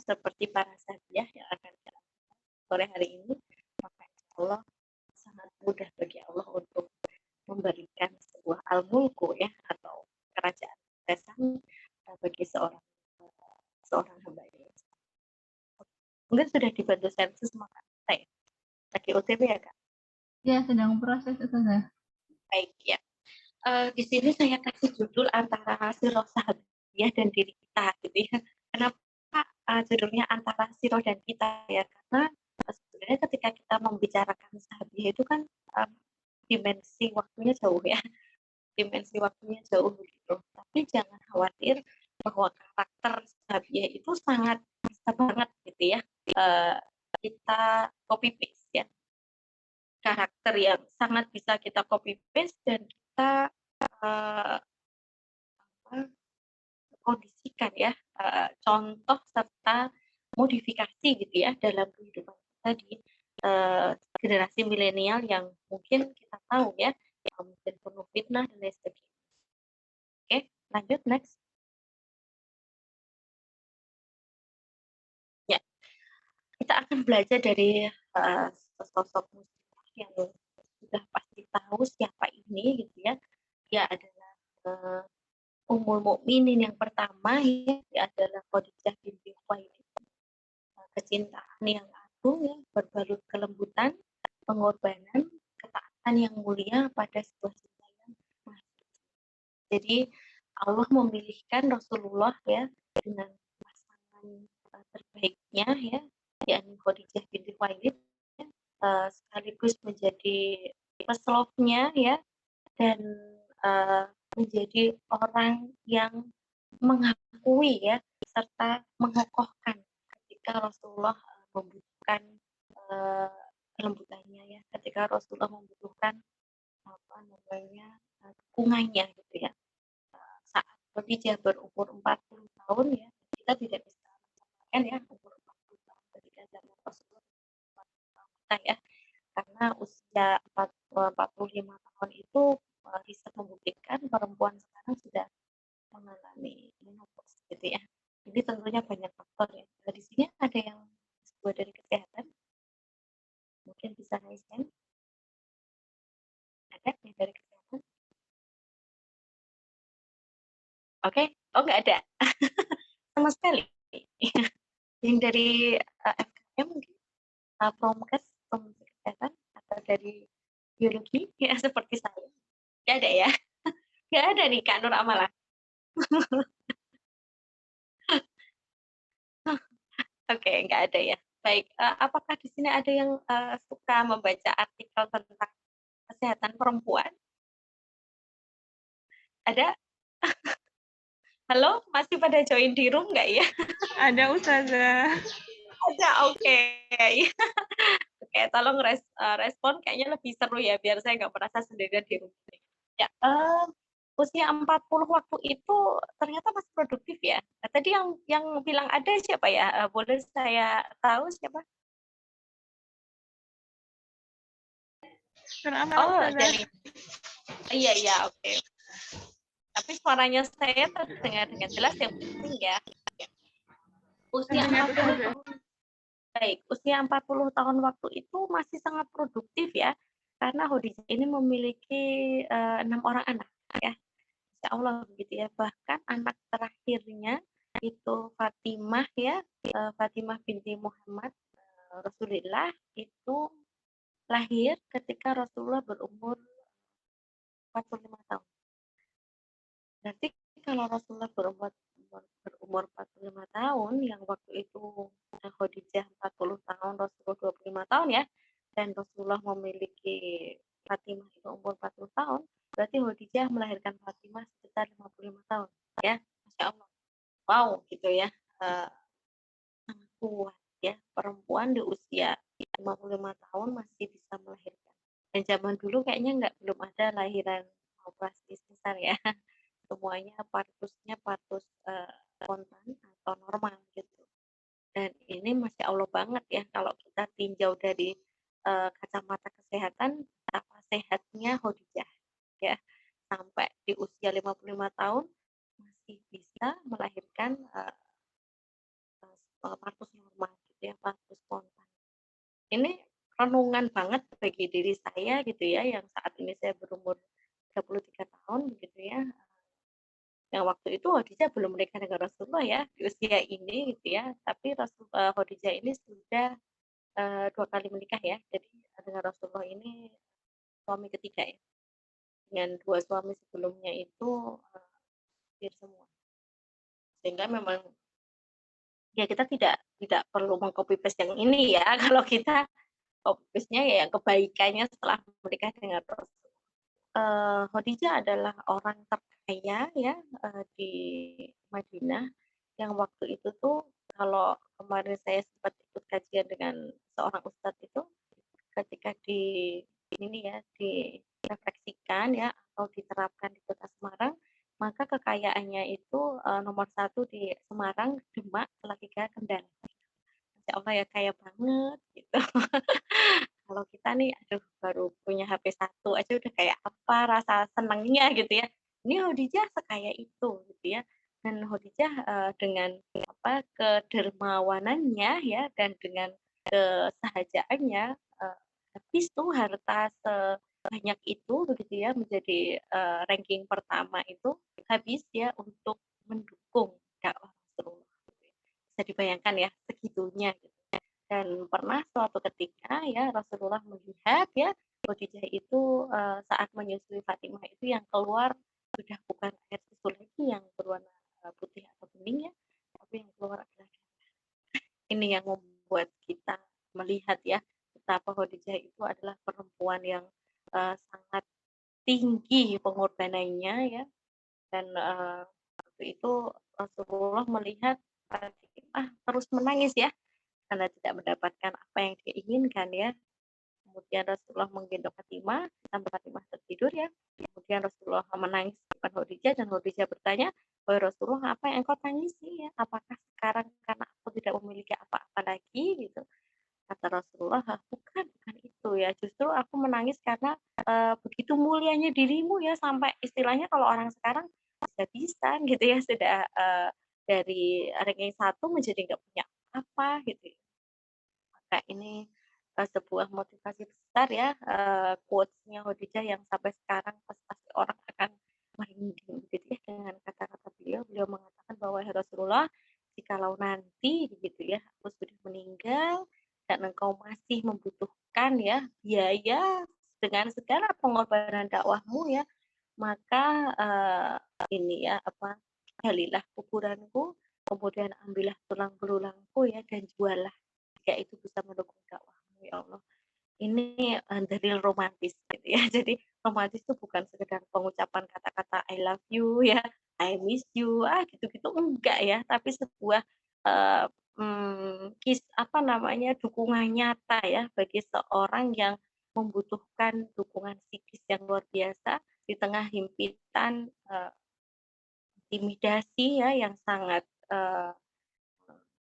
seperti para sahabiah yang akan kita sore hari ini, maka insya Allah sangat mudah bagi Allah untuk memberikan sebuah al-mulku ya, atau kerajaan kesan bagi seorang hamba ya. Mungkin sudah dibantu sensus maka saya lagi OTW ya Kak? Ya, sedang proses Ustazah. Baik ya. Di sini saya kasih judul antara sirah sahabiah dan diri kita gitu ya. Kenapa judulnya antara sirah dan kita ya? Karena sebenarnya ketika kita membicarakan sahabiah itu kan dimensi waktunya jauh ya. Dimensi waktunya jauh begitu. Tapi jangan khawatir bahwa karakter sahabiah itu sangat bisa banget gitu ya. Kita copy paste ya. Karakter yang sangat bisa kita copy paste dan kita kondisikan ya, contoh serta modifikasi gitu ya dalam kehidupan kita di generasi milenial yang mungkin kita tahu ya, yang mungkin penuh fitnah dan lain sebagainya. Oke, lanjut next. Ya, kita akan belajar dari sosok muslimah yang sudah pasti tahu siapa ini gitu ya. Dia adalah Ummul Mukminin yang pertama ya, dia adalah Khadijah binti Khuwailid. kecintaan yang agung ya, berbalut kelembutan, pengorbanan, ketaatan yang mulia pada sebuah cinta yang mahal. Jadi Allah memilihkan Rasulullah ya dengan pasangan terbaiknya ya, yakni Khadijah binti Khuwailid, sekaligus menjadi first love-nya ya, dan menjadi orang yang mengakui ya serta mengokohkan ketika Rasulullah membutuhkan kelembutannya ya, ketika Rasulullah membutuhkan apa namanya dukungannya gitu ya. Saat Khadijah berumur 40 tahun ya, kita tidak bisa mengatakan ya umur 40 tahun ketika zaman Rasulullah kita ya, karena usia 45 tahun itu riset membuktikan perempuan sekarang sudah mengalami menopause gitu ya. Jadi tentunya banyak faktor ya. Nah, di sini ada yang sebuah dari kesehatan, mungkin bisa raise hand. Ada yang dari kesehatan? Oke, oh nggak ada sama sekali. Yang dari FKM mungkin Promkes, Promosi Kesehatan, atau dari biologi ya seperti saya. Nggak ada ya? Nggak ada nih Kak Nur Amalah. Oke, nggak ada ya. Baik, apakah di sini ada yang suka membaca artikel tentang kesehatan perempuan? Ada? Halo, masih pada join di room nggak ya? Ada Ustazah. Ada, oke. Oke, tolong respon, kayaknya lebih seru ya, biar saya nggak merasa sendirian di room. Ya, usia 40 waktu itu ternyata masih produktif ya. Nah, tadi yang bilang ada siapa ya? Boleh saya tahu siapa? Oh, dari iya, oke. Tapi suaranya saya terdengar dengan jelas, yang penting ya. Usia 40 tahun. Baik, usia 40 tahun waktu itu masih sangat produktif ya. Karena Khadijah ini memiliki 6 orang anak ya. Insya Allah begitu ya. Bahkan anak terakhirnya itu Fatimah ya, Fatimah binti Muhammad Rasulullah itu lahir ketika Rasulullah berumur 45 tahun. Berarti kalau Rasulullah berumur 45 tahun, yang waktu itu Khadijah 40 tahun, Rasulullah 25 tahun ya, dan Rasulullah memiliki Fatimah itu umur 40 tahun, berarti Khadijah melahirkan Fatimah sekitar 55 tahun ya. Masya Allah. Wow, gitu ya. Sangat kuat ya, perempuan di usia 55 tahun masih bisa melahirkan. Dan zaman dulu kayaknya belum ada lahiran operasi besar ya. Semuanya partusnya partus spontan atau normal gitu. Dan ini Masya Allah banget ya kalau kita tinjau dari kacamata kesehatan, betapa sehatnya Khadijah ya, sampai di usia 55 tahun masih bisa melahirkan partus normal gitu ya, partus spontan. Ini renungan banget bagi diri saya gitu ya, yang saat ini saya berumur 33 tahun begitu ya. Yang waktu itu Khadijah belum menikah dengan Rasulullah ya, di usia ini gitu ya. Tapi Khadijah ini sudah 2 kali menikah ya. Jadi dengan Rasulullah ini suami ketiga ya. Dengan 2 suami sebelumnya itu hampir semua. Sehingga memang ya kita tidak perlu meng-copy paste yang ini ya. Kalau kita copy paste-nya ya yang kebaikannya setelah menikah dengan Rasulullah. Khadijah adalah orang terkaya ya di Madinah, yang waktu itu tuh kalau kemarin saya sempat ikut kajian dengan seorang ustadz itu, ketika ini ya direfleksikan ya atau diterapkan di Kota Semarang, maka kekayaannya itu nomor 1 di Semarang, Demak, Salatiga, Kendal. Masya Allah ya, kaya banget gitu. Kalau kita nih, aduh baru punya HP 1 aja udah kayak apa rasa senangnya gitu ya. Ini Khadijah sekaya itu gitu ya. Dan Khadijah dengan kedermawanannya ya, dan dengan kesahajaannya habis tuh harta sebanyak itu begitu ya, menjadi ranking pertama itu habis ya untuk mendukung dakwah Rasulullah. Bisa dibayangkan ya segitunya gitu. Dan pernah suatu ketika ya Rasulullah melihat ya Khadijah itu saat menyusui Fatimah itu yang keluar sudah bukan air susu lagi yang berwarna putih atau bening ya, tapi yang keluar adalah ini yang membuat kita melihat ya betapa Khadijah itu adalah perempuan yang sangat tinggi pengorbanannya ya, dan waktu itu Rasulullah melihat Fatimah terus menangis ya karena tidak mendapatkan apa yang dia inginkan ya. Kemudian Rasulullah menggendong Fatimah sampai Fatimah tertidur ya. Kemudian Rasulullah menangis di depan Khadijah dan Khadijah bertanya, "Wahai Rasulullah, apa yang engkau tangisi ya? Apakah sekarang karena aku tidak memiliki apa-apa lagi?" gitu. Kata Rasulullah, bukan itu ya. Justru aku menangis karena begitu mulianya dirimu ya sampai istilahnya kalau orang sekarang bisa-bisa gitu ya sudah dari ranking 1 menjadi nggak punya apa gitu. Maka ini sebuah motivasi besar ya, quotes-nya Khadijah yang sampai sekarang pasti orang akan merinding gitu ya dengan kata-kata beliau. Beliau mengatakan bahwa "Ya Rasulullah, jikalau nanti gitu ya aku sudah meninggal dan engkau masih membutuhkan ya biaya dengan segala pengorbanan dakwahmu ya, maka ini ya apa galilah kuburanku, kemudian ambillah tulang belulangku ya dan juallah jika itu bisa mendukung dakwahmu ya Allah." Ini dari romantis gitu ya. Jadi romantis itu bukan sekedar pengucapan kata-kata I love you ya, I miss you, gitu-gitu enggak ya, tapi sebuah apa namanya dukungan nyata ya bagi seorang yang membutuhkan dukungan psikis yang luar biasa di tengah himpitan intimidasi ya yang sangat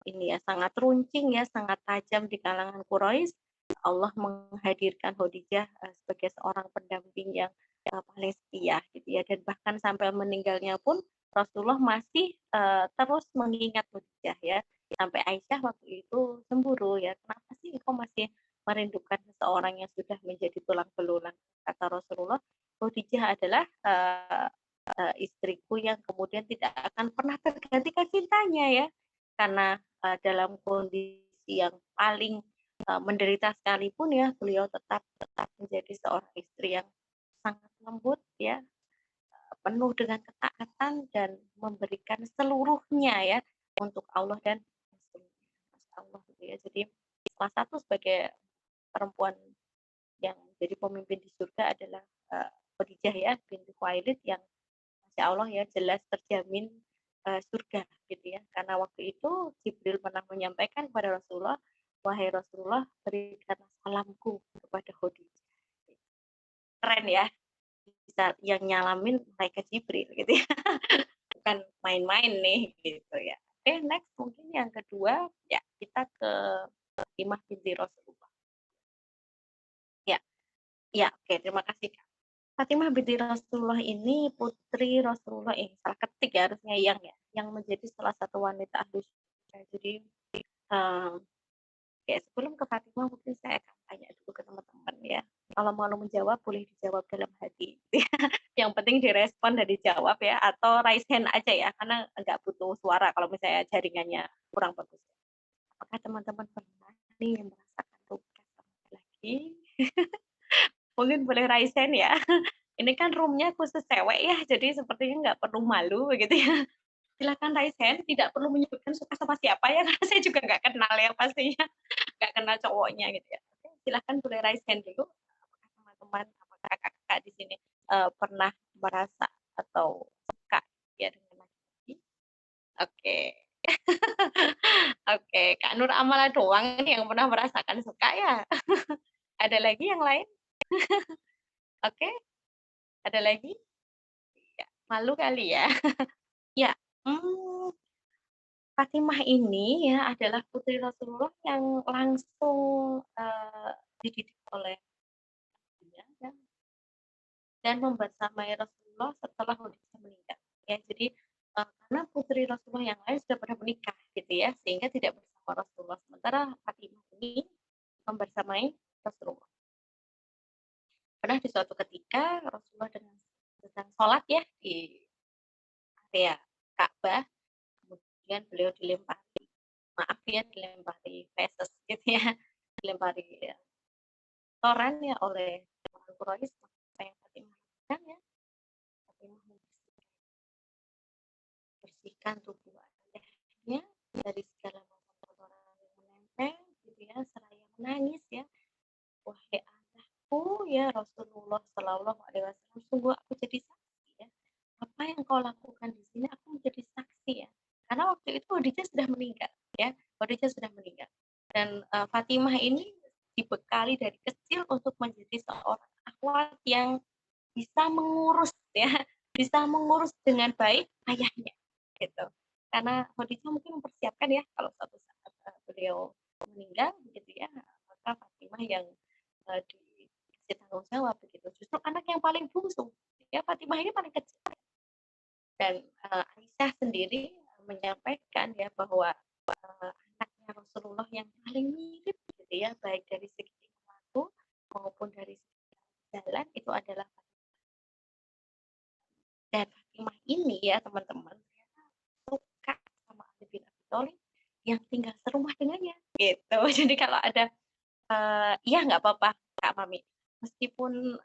ini ya sangat runcing ya, sangat tajam di kalangan Quraisy. Allah menghadirkan Khadijah sebagai seorang pendamping yang paling setia gitu ya, dan bahkan sampai meninggalnya pun Rasulullah masih terus mengingat Khadijah ya. Sampai Aisyah waktu itu cemburu ya, kenapa sih engkau masih merindukan seseorang yang sudah menjadi tulang belulang? Kata Rasulullah, Khadijah adalah istriku yang kemudian tidak akan pernah tergantikan cintanya ya, karena dalam kondisi yang paling menderita sekalipun ya beliau tetap menjadi seorang istri yang sangat lembut ya, penuh dengan ketaatan dan memberikan seluruhnya ya untuk Allah dan Rasulnya. Masya Allah gitu ya. Jadi salah satu sebagai perempuan yang jadi pemimpin di surga adalah Khadijah ya binti Khuwailid yang Masya Allah ya jelas terjamin surga gitu ya. Karena waktu itu Jibril pernah menyampaikan kepada Rasulullah, "Wahai Rasulullah, berikanlah salamku kepada Khadijah." Keren ya, bisa yang nyalamin malaikat Jibril gitu ya. Bukan main-main nih gitu ya. Oke, next mungkin yang kedua ya kita ke Fatimah binti Rasulullah. Ya, ya oke terima kasih Kak. Fatimah binti Rasulullah ini putri Rasulullah salah ketik ya harusnya yang menjadi salah satu wanita ahli surga. Jadi sebelum ke Fatimah mungkin saya akan tanya dulu ke teman-teman ya. Kalau malu menjawab boleh dijawab dalam hati. Yang penting direspon dan dijawab ya, atau raise hand aja ya, karena nggak butuh suara kalau misalnya jaringannya kurang bagus. Apakah teman-teman pernah nih merasakan tugas lagi? Mungkin boleh raise hand ya. Ini kan roomnya khusus cewek ya, jadi sepertinya nggak perlu malu begitu ya. Silakan raise hand, tidak perlu menyebutkan suka sama siapa ya, karena saya juga nggak kenal ya pastinya, nggak kenal cowoknya gitu ya. Oke, silakan boleh raise hand dulu. Apakah teman-teman, apakah kakak-kakak di sini pernah merasa atau suka ya dengan laki-laki? Oke. Oke, Kak Nur Amala doang nih yang pernah merasakan suka ya. Ada lagi yang lain? Oke, ada lagi? Ya, malu kali ya. Ya, Fatimah ini ya adalah putri Rasulullah yang langsung dididik oleh ibunya ya, dan membersamai Rasulullah setelah Khadijah meninggal. Ya, jadi karena putri Rasulullah yang lain sudah pernah menikah gitu ya, sehingga tidak bersama Rasulullah. Sementara Fatimah ini membersamai Rasulullah. Pernah di suatu ketika Rasulullah sedang sholat ya di area Ka'bah, kemudian beliau dilempari maaf ya, dilempari feses gitu ya, dilempari kotoran ya oleh orang Quraisy. Apa yang Fatimah lakukan ya? Fatimah membersihkan tubuh ayahnya dari segala macam kotoran yang menempel gitu ya, seraya menangis ya. Wahai ayahku ya Rasulullah Shallallahu Alaihi Wasallam, sungguh aku jadi saksi ya. Apa yang kau lakukan di sini, aku menjadi saksi ya. Karena waktu itu Khadijah sudah meninggal ya, Khadijah sudah meninggal. Dan Fatimah ini dibekali dari kecil untuk menjadi seorang akhwat yang bisa mengurus ya, bisa mengurus dengan baik ayahnya gitu. Karena Khadijah mungkin mempersiapkan ya kalau suatu saat beliau meninggal gitu ya, maka Fatimah yang dikasih tanggung jawab begitu. Justru anak yang paling bungsu ya, Fatimah ini paling kecil. Dan Aisyah sendiri menyampaikan ya bahwa anaknya Rasulullah yang paling mirip gitu ya, baik dari segi waktu maupun dari segi jalan itu adalah dan Fatimah ini ya teman-teman suka sama Ali bin Abi Thalib yang tinggal serumah dengannya gitu. Jadi kalau ada ya nggak apa-apa Kak Mami, meskipun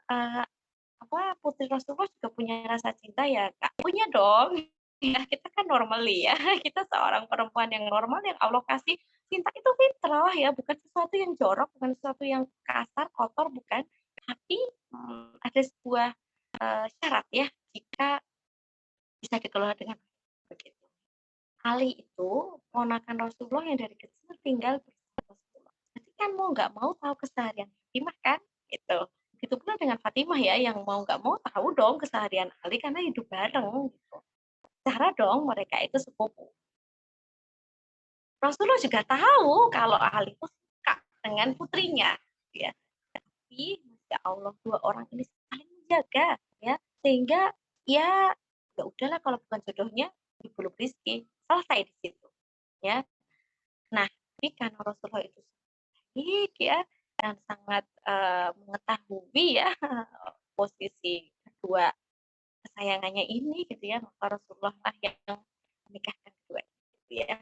putri Rasulullah juga punya rasa cinta ya Kak, punya dong. Ya kita kan normally ya, kita seorang perempuan yang normal yang Allah kasih cinta itu fitrah ya, bukan sesuatu yang jorok, bukan sesuatu yang kasar, kotor, bukan. Tapi ada sebuah syarat ya, jika bisa dikelola dengan begitu. Ali itu ponakan Rasulullah yang dari kecil tinggal bersama Rasulullah. Jadi kan mau nggak mau tahu keseharian Fatimah kan, gitu. Begitu pula dengan Fatimah ya, yang mau nggak mau tahu dong keseharian Ali karena hidup bareng gitu. Cara dong mereka itu sepupu. Rasulullah juga tahu kalau Ali itu suka dengan putrinya, ya. Tapi Masya Allah dua orang ini saling menjaga, ya, sehingga ya udahlah kalau bukan jodohnya dibelum rizki, selesai di situ, ya. Nah, tapi karena Rasulullah itu baik ya dan sangat mengetahui ya posisi kedua kesayangannya ini gitu ya, maka Rasulullah lah yang menikahkan kedua gitu ya,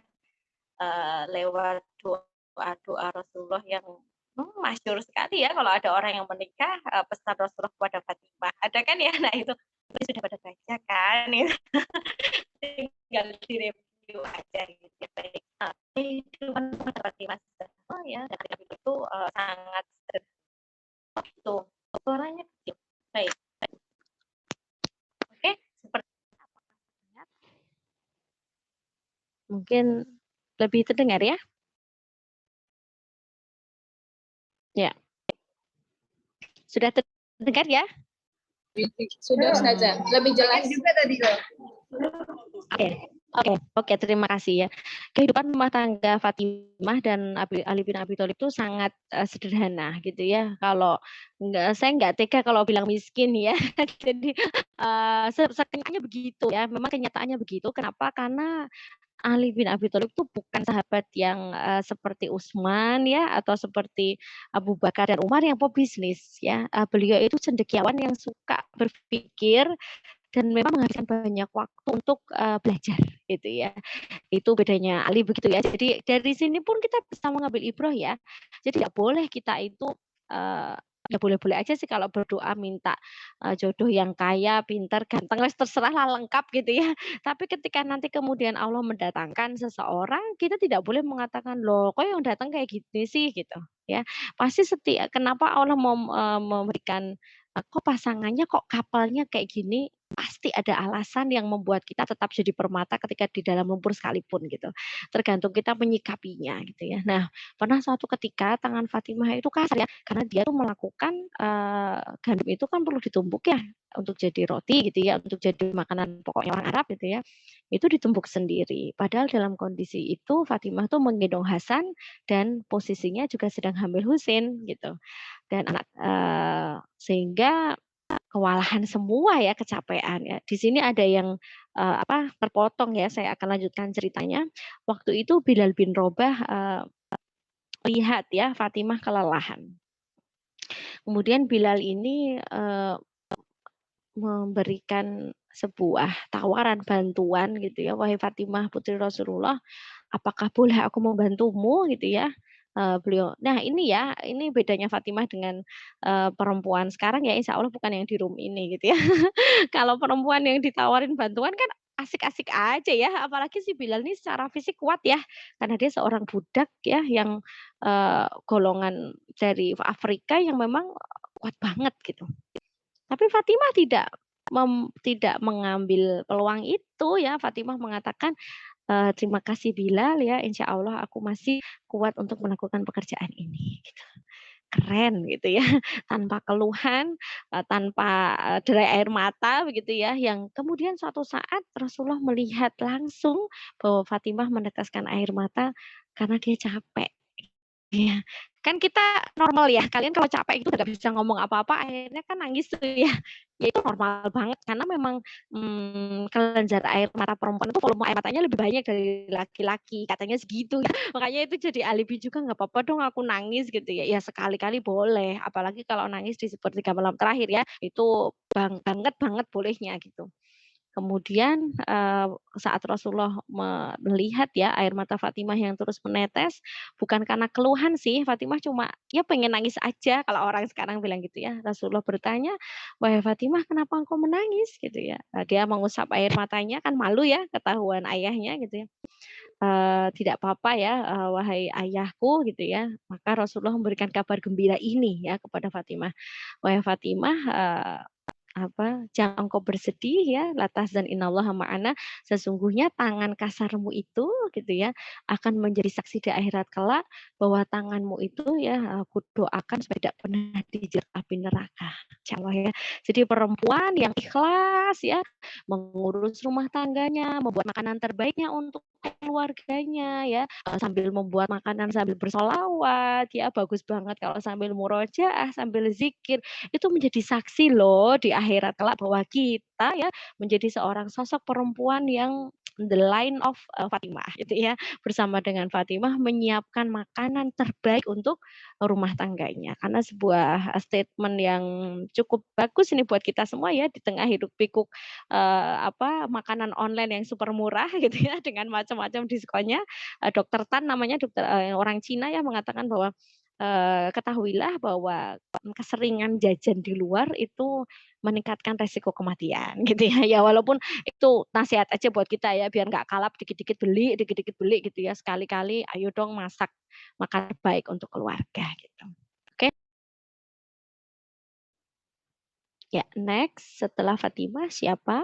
lewat doa Rasulullah yang masyhur sekali ya, kalau ada orang yang menikah pesan Rasulullah kepada Fatimah ada kan ya, nah itu sudah pada baca kan ya. Tinggal direview aja gitu ya. Baik, kehidupan Fatimah ya, dan itu sangat itu suaranya kecil. Baik. Oke, seperti apa? Mungkin lebih terdengar ya? Ya. Sudah terdengar ya? Sudah saja, lebih jelas juga tadi kok. Oke, terima kasih ya. Kehidupan rumah tangga Fatimah dan Ali bin Abi Thalib itu sangat sederhana gitu ya. Kalau saya nggak tega kalau bilang miskin ya. Jadi sekenyataannya begitu ya. Memang kenyataannya begitu. Kenapa? Karena Ali bin Abi Thalib itu bukan sahabat yang seperti Utsman ya, atau seperti Abu Bakar dan Umar yang pebisnis ya. Beliau itu cendekiawan yang suka berpikir dan memang menghabiskan banyak waktu untuk belajar gitu ya. Itu bedanya Ali begitu ya. Jadi dari sini pun kita bisa mengambil ibrah ya. Jadi tidak boleh kita itu ya boleh-boleh aja sih kalau berdoa minta jodoh yang kaya, pintar, ganteng, terserah lah lengkap gitu ya. Tapi ketika nanti kemudian Allah mendatangkan seseorang, kita tidak boleh mengatakan loh, kok yang datang kayak gini sih gitu ya. Pasti kenapa Allah mau memberikan kok pasangannya kok kapalnya kayak gini, pasti ada alasan yang membuat kita tetap jadi permata ketika di dalam lumpur sekalipun gitu. Tergantung kita menyikapinya gitu ya. Nah, pernah suatu ketika tangan Fatimah itu kasar ya, karena dia tuh melakukan gandum itu kan perlu ditumbuk ya untuk jadi roti gitu ya, untuk jadi makanan pokoknya orang Arab gitu ya. Itu ditumbuk sendiri. Padahal dalam kondisi itu Fatimah tuh menggendong Hasan dan posisinya juga sedang hamil Husain gitu. Dan sehingga kewalahan semua ya, kecapean ya. Di sini ada yang terpotong ya, saya akan lanjutkan ceritanya. Waktu itu Bilal bin Rabah lihat ya Fatimah kelelahan. Kemudian Bilal ini memberikan sebuah tawaran bantuan gitu ya, wahai Fatimah putri Rasulullah, apakah boleh aku membantumu gitu ya. Beliau, nah ini ya, ini bedanya Fatimah dengan perempuan sekarang ya, insya Allah bukan yang di room ini gitu ya. Kalau perempuan yang ditawarin bantuan kan asik-asik aja ya, apalagi si Bilal ini secara fisik kuat ya, karena dia seorang budak ya yang golongan dari Afrika yang memang kuat banget gitu. Tapi Fatimah tidak mengambil peluang itu ya. Fatimah mengatakan, "Terima kasih Bilal ya, insya Allah aku masih kuat untuk melakukan pekerjaan ini," gitu. Keren gitu ya, tanpa keluhan, tanpa, derai air mata begitu ya, yang kemudian suatu saat Rasulullah melihat langsung bahwa Fatimah meneteskan air mata karena dia capek. Iya, kan kita normal ya, kalian kalau capek itu nggak bisa ngomong apa-apa, akhirnya kan nangis tuh ya. Ya itu normal banget karena memang, kelenjar air mata perempuan itu volume air matanya lebih banyak dari laki-laki, katanya segitu ya. Makanya itu jadi alibi juga, nggak apa-apa dong aku nangis gitu ya. Ya sekali-kali boleh, apalagi kalau nangis di sepertiga malam terakhir ya, itu banget banget bolehnya gitu. Kemudian, saat Rasulullah melihat ya air mata Fatimah yang terus menetes, bukan karena keluhan sih, Fatimah cuma ya pengen nangis aja kalau orang sekarang bilang gitu ya. Rasulullah bertanya, "Wahai Fatimah kenapa engkau menangis?" Gitu ya. Dia mengusap air matanya, kan malu ya ketahuan ayahnya gitu ya. "Tidak apa-apa ya, wahai ayahku," gitu ya. Maka Rasulullah memberikan kabar gembira ini ya kepada Fatimah, "Wahai Fatimah, jangan engkau bersedih ya, la tahzan innallaha ma'ana, sesungguhnya tangan kasarmu itu gitu ya, akan menjadi saksi di akhirat kelak bahwa tanganmu itu ya, aku doakan supaya tidak pernah dijerat api neraka." Insyaallah ya. Jadi perempuan yang ikhlas ya, mengurus rumah tangganya, membuat makanan terbaiknya untuk keluarganya ya, sambil membuat makanan sambil bersolawat ya, bagus banget kalau sambil murojaah, sambil zikir, itu menjadi saksi loh di akhirat kelak bahwa kita ya menjadi seorang sosok perempuan yang the line of Fatimah gitu ya, bersama dengan Fatimah menyiapkan makanan terbaik untuk rumah tangganya. Karena sebuah statement yang cukup bagus ini buat kita semua ya di tengah hidup pikuk makanan online yang super murah gitu ya dengan macam-macam diskonnya. Dokter Tan namanya dokter orang Cina ya mengatakan bahwa ketahuilah bahwa keseringan jajan di luar itu meningkatkan resiko kematian gitu ya. Ya walaupun itu nasihat aja buat kita ya biar nggak kalap dikit-dikit beli gitu ya. Sekali-kali ayo dong masak makan baik untuk keluarga gitu. Oke. Ya, next setelah Fatimah siapa?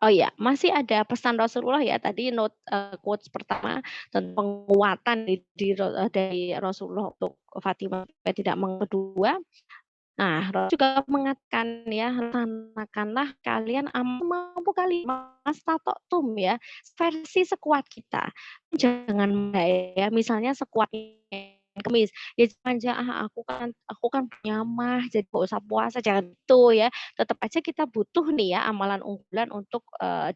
Oh iya, masih ada pesan Rasulullah ya tadi quotes pertama tentang penguatan dari Rasulullah untuk Fatimah supaya tidak kedua. Nah, Rasul juga mengatakan ya, "Laksanakanlah kalian mampu kali mastata'tum ya, versi sekuat kita." Jangan ya, misalnya sekuat kemis, ya jangan, aku kan punya mah, jadi nggak usah puasa," jangan itu ya. Tetap aja kita butuh nih ya amalan unggulan untuk,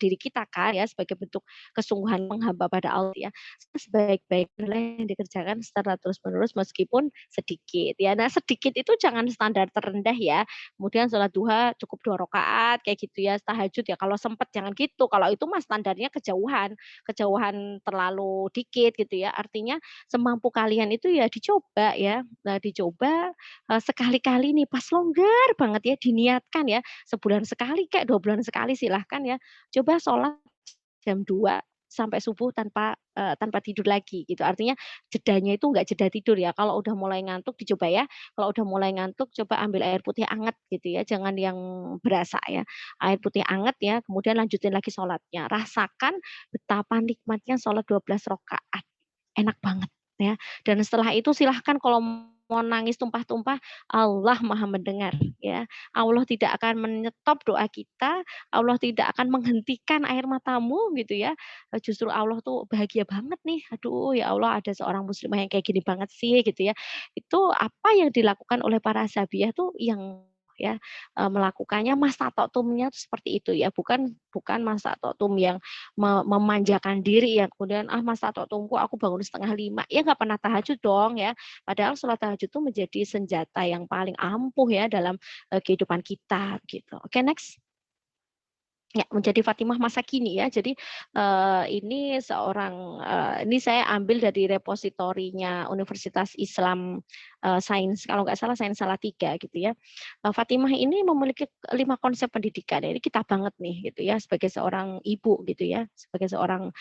diri kita kan ya, sebagai bentuk kesungguhan menghamba pada Allah ya. Sebaik-baiknya yang dikerjakan secara terus-menerus meskipun sedikit ya. Nah, sedikit itu jangan standar terendah ya. Kemudian sholat duha cukup 2 rakaat kayak gitu ya, tahajud ya kalau sempat jangan gitu. Kalau itu mah standarnya kejauhan terlalu dikit gitu ya. Artinya semampu kalian itu ya dicoba ya. Nah, dicoba, sekali-kali nih pas longgar banget ya diniatkan ya, sebulan sekali kayak 2 bulan sekali silahkan ya. Coba sholat jam 2 sampai subuh tanpa tidur lagi gitu. Artinya jedanya itu enggak jeda tidur ya. Kalau udah mulai ngantuk dicoba ya. Kalau udah mulai ngantuk coba ambil air putih anget gitu ya, jangan yang berasa ya. Air putih anget ya, kemudian lanjutin lagi sholatnya. Rasakan betapa nikmatnya sholat 12 rakaat. Enak banget ya. Dan setelah itu silahkan kalau mau nangis tumpah-tumpah, Allah Maha mendengar ya. Allah tidak akan menyetop doa kita, Allah tidak akan menghentikan air matamu gitu ya. Justru Allah tuh bahagia banget nih, aduh ya Allah ada seorang muslimah yang kayak gini banget sih gitu ya. Itu apa yang dilakukan oleh para sahabiah tuh yang ya, melakukannya mastata'tumnya tuh seperti itu ya, bukan mastata'tum yang memanjakan diri ya, kemudian, mastata'tumku aku bangun 4:30, ya nggak pernah tahajud dong ya. Padahal sholat tahajud itu menjadi senjata yang paling ampuh ya dalam, kehidupan kita gitu. Oke next. Ya, menjadi Fatimah masa kini ya. Jadi ini ini saya ambil dari repositorinya Universitas Islam Sains, kalau nggak salah Sains Salatiga gitu ya. Fatimah ini memiliki 5 konsep pendidikan. Ini kita banget nih gitu ya sebagai seorang ibu gitu ya, sebagai seorang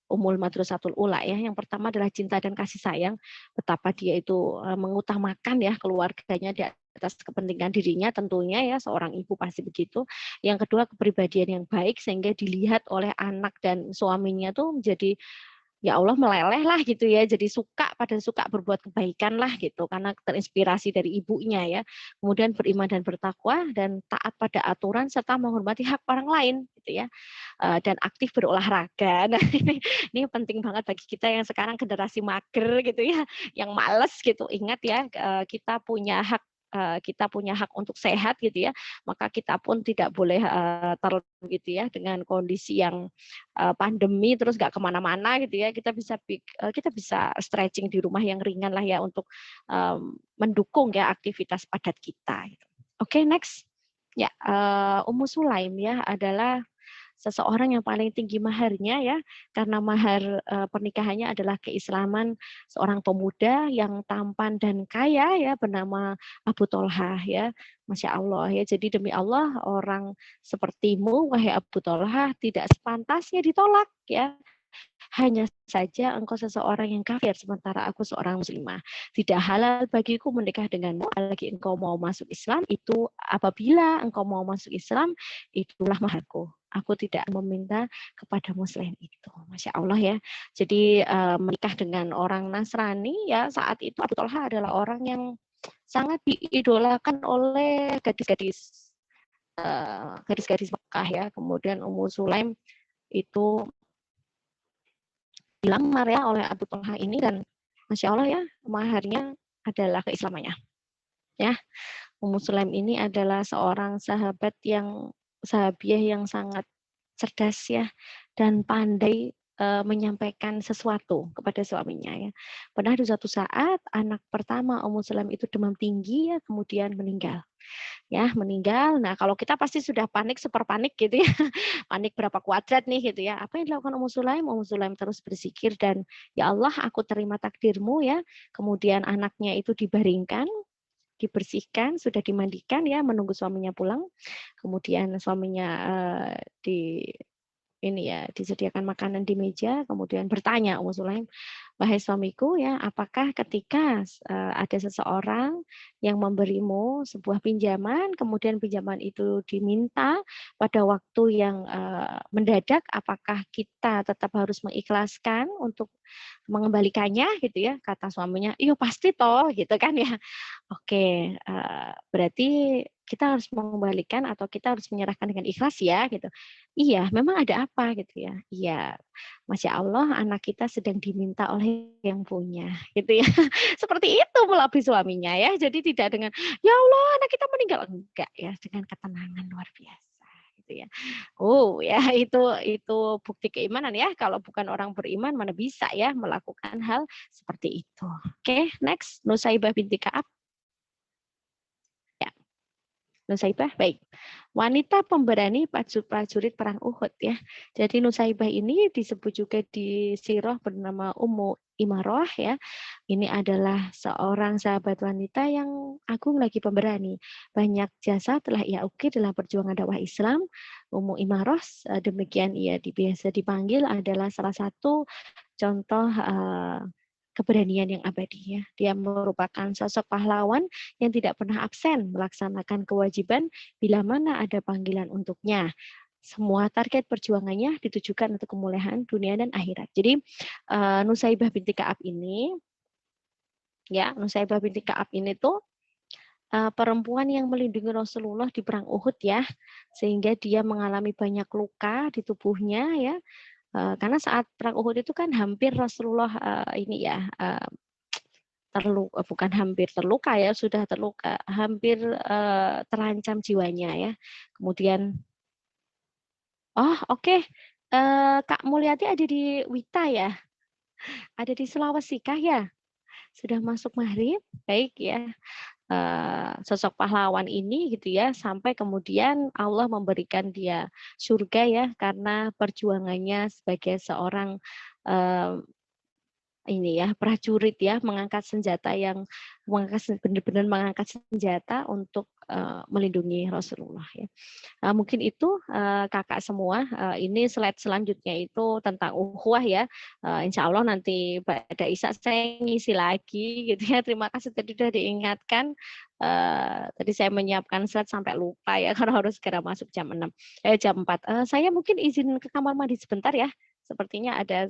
Ummul Madrasatul Ula ya. Yang pertama adalah cinta dan kasih sayang, betapa dia itu mengutamakan ya keluarganya di atas kepentingan dirinya tentunya ya, seorang ibu pasti begitu. Yang kedua kepribadian yang baik sehingga dilihat oleh anak dan suaminya tuh menjadi ya Allah meleleh lah gitu ya, jadi suka berbuat kebaikan lah gitu karena terinspirasi dari ibunya ya. Kemudian beriman dan bertakwa dan taat pada aturan serta menghormati hak orang lain gitu ya. Dan aktif berolahraga. Nah, ini penting banget bagi kita yang sekarang generasi mager gitu ya, yang males gitu. Ingat ya, kita punya hak untuk sehat gitu ya, maka kita pun tidak boleh gitu ya dengan kondisi yang pandemi terus nggak kemana-mana gitu ya, kita bisa stretching di rumah yang ringan lah ya untuk mendukung ya aktivitas padat kita. Gitu. Oke, next ya, Ummu Sulaim ya adalah seseorang yang paling tinggi maharnya ya, karena mahar pernikahannya adalah keislaman seorang pemuda yang tampan dan kaya ya, bernama Abu Tolhah ya. Masya Allah ya, jadi demi Allah orang sepertimu wahai Abu Tolhah tidak sepantasnya ditolak ya. Hanya saja engkau seseorang yang kafir, sementara aku seorang muslimah. Tidak halal bagiku menikah denganmu, apalagi engkau mau masuk Islam. Itu apabila engkau mau masuk Islam, itulah maharku. Aku tidak meminta kepadamu selain itu. Masya Allah ya. Jadi menikah dengan orang Nasrani ya, saat itu Abu Tolhah adalah orang yang sangat diidolakan oleh gadis-gadis Mekah ya. Kemudian Ummu Sulaim itu dilamar ya oleh Abu Tolhah ini, dan Masya Allah ya, maharnya adalah keislamannya. Ya, Ummu Sulaim ini adalah seorang sahabiah yang sangat cerdas ya, dan pandai menyampaikan sesuatu kepada suaminya ya. Pernah di suatu saat anak pertama Ummu Sulaim itu demam tinggi ya, kemudian meninggal. Nah kalau kita pasti sudah panik, super panik gitu ya, panik berapa kuadrat nih gitu ya. Apa yang dilakukan Ummu Sulaim? Ummu Sulaim terus berzikir dan ya Allah aku terima takdirmu ya. Kemudian anaknya itu dibaringkan, dibersihkan, sudah dimandikan ya, menunggu suaminya pulang. Kemudian suaminya disediakan makanan di meja, kemudian bertanya Ummu Sulaim, wahai suamiku ya, apakah ketika ada seseorang yang memberimu sebuah pinjaman, kemudian pinjaman itu diminta pada waktu yang mendadak, apakah kita tetap harus mengikhlaskan untuk mengembalikannya gitu ya? Kata suaminya, iya pasti toh gitu kan ya. Oke, berarti kita harus mengembalikan atau kita harus menyerahkan dengan ikhlas ya gitu. Iya, memang ada apa gitu ya. Iya, Masya Allah anak kita sedang diminta oleh yang punya gitu ya. Seperti itu melalui suaminya ya. Jadi tidak dengan ya Allah anak kita meninggal, enggak ya, dengan ketenangan luar biasa gitu ya. Oh ya, itu bukti keimanan ya. Kalau bukan orang beriman mana bisa ya melakukan hal seperti itu. Oke, next Nusaibah binti Ka'ab. Nusaibah, baik. Wanita pemberani prajurit perang Uhud ya. Jadi Nusaibah ini disebut juga di sirah bernama Ummu Imarah ya. Ini adalah seorang sahabat wanita yang agung lagi pemberani. Banyak jasa telah ia ukir dalam perjuangan dakwah Islam. Ummu Imarah demikian ia biasa dipanggil adalah salah satu contoh keberanian yang abadi ya. Dia merupakan sosok pahlawan yang tidak pernah absen melaksanakan kewajiban bila mana ada panggilan untuknya. Semua target perjuangannya ditujukan untuk kemuliaan dunia dan akhirat. Jadi Nusaibah binti Ka'ab ini tuh perempuan yang melindungi Rasulullah di perang Uhud ya, sehingga dia mengalami banyak luka di tubuhnya ya. Karena saat perang Uhud itu kan hampir Rasulullah bukan hampir terluka ya, sudah terluka, hampir terancam jiwanya ya. Kemudian, Kak Mulyati ada di Wita ya, ada di Sulawesi kah ya? Sudah masuk maghrib, baik ya. sosok pahlawan ini gitu ya, sampai kemudian Allah memberikan dia surga ya karena perjuangannya sebagai seorang ini ya prajurit ya, benar-benar mengangkat senjata untuk melindungi Rasulullah ya. Mungkin itu kakak semua. Ini slide selanjutnya itu tentang ukhuwah ya. Insya Allah nanti pada Isa saya ngisi lagi gitu ya. Terima kasih tadi sudah diingatkan. Tadi saya menyiapkan slide sampai lupa ya karena harus segera masuk jam 4. Saya mungkin izin ke kamar mandi sebentar ya. Sepertinya ada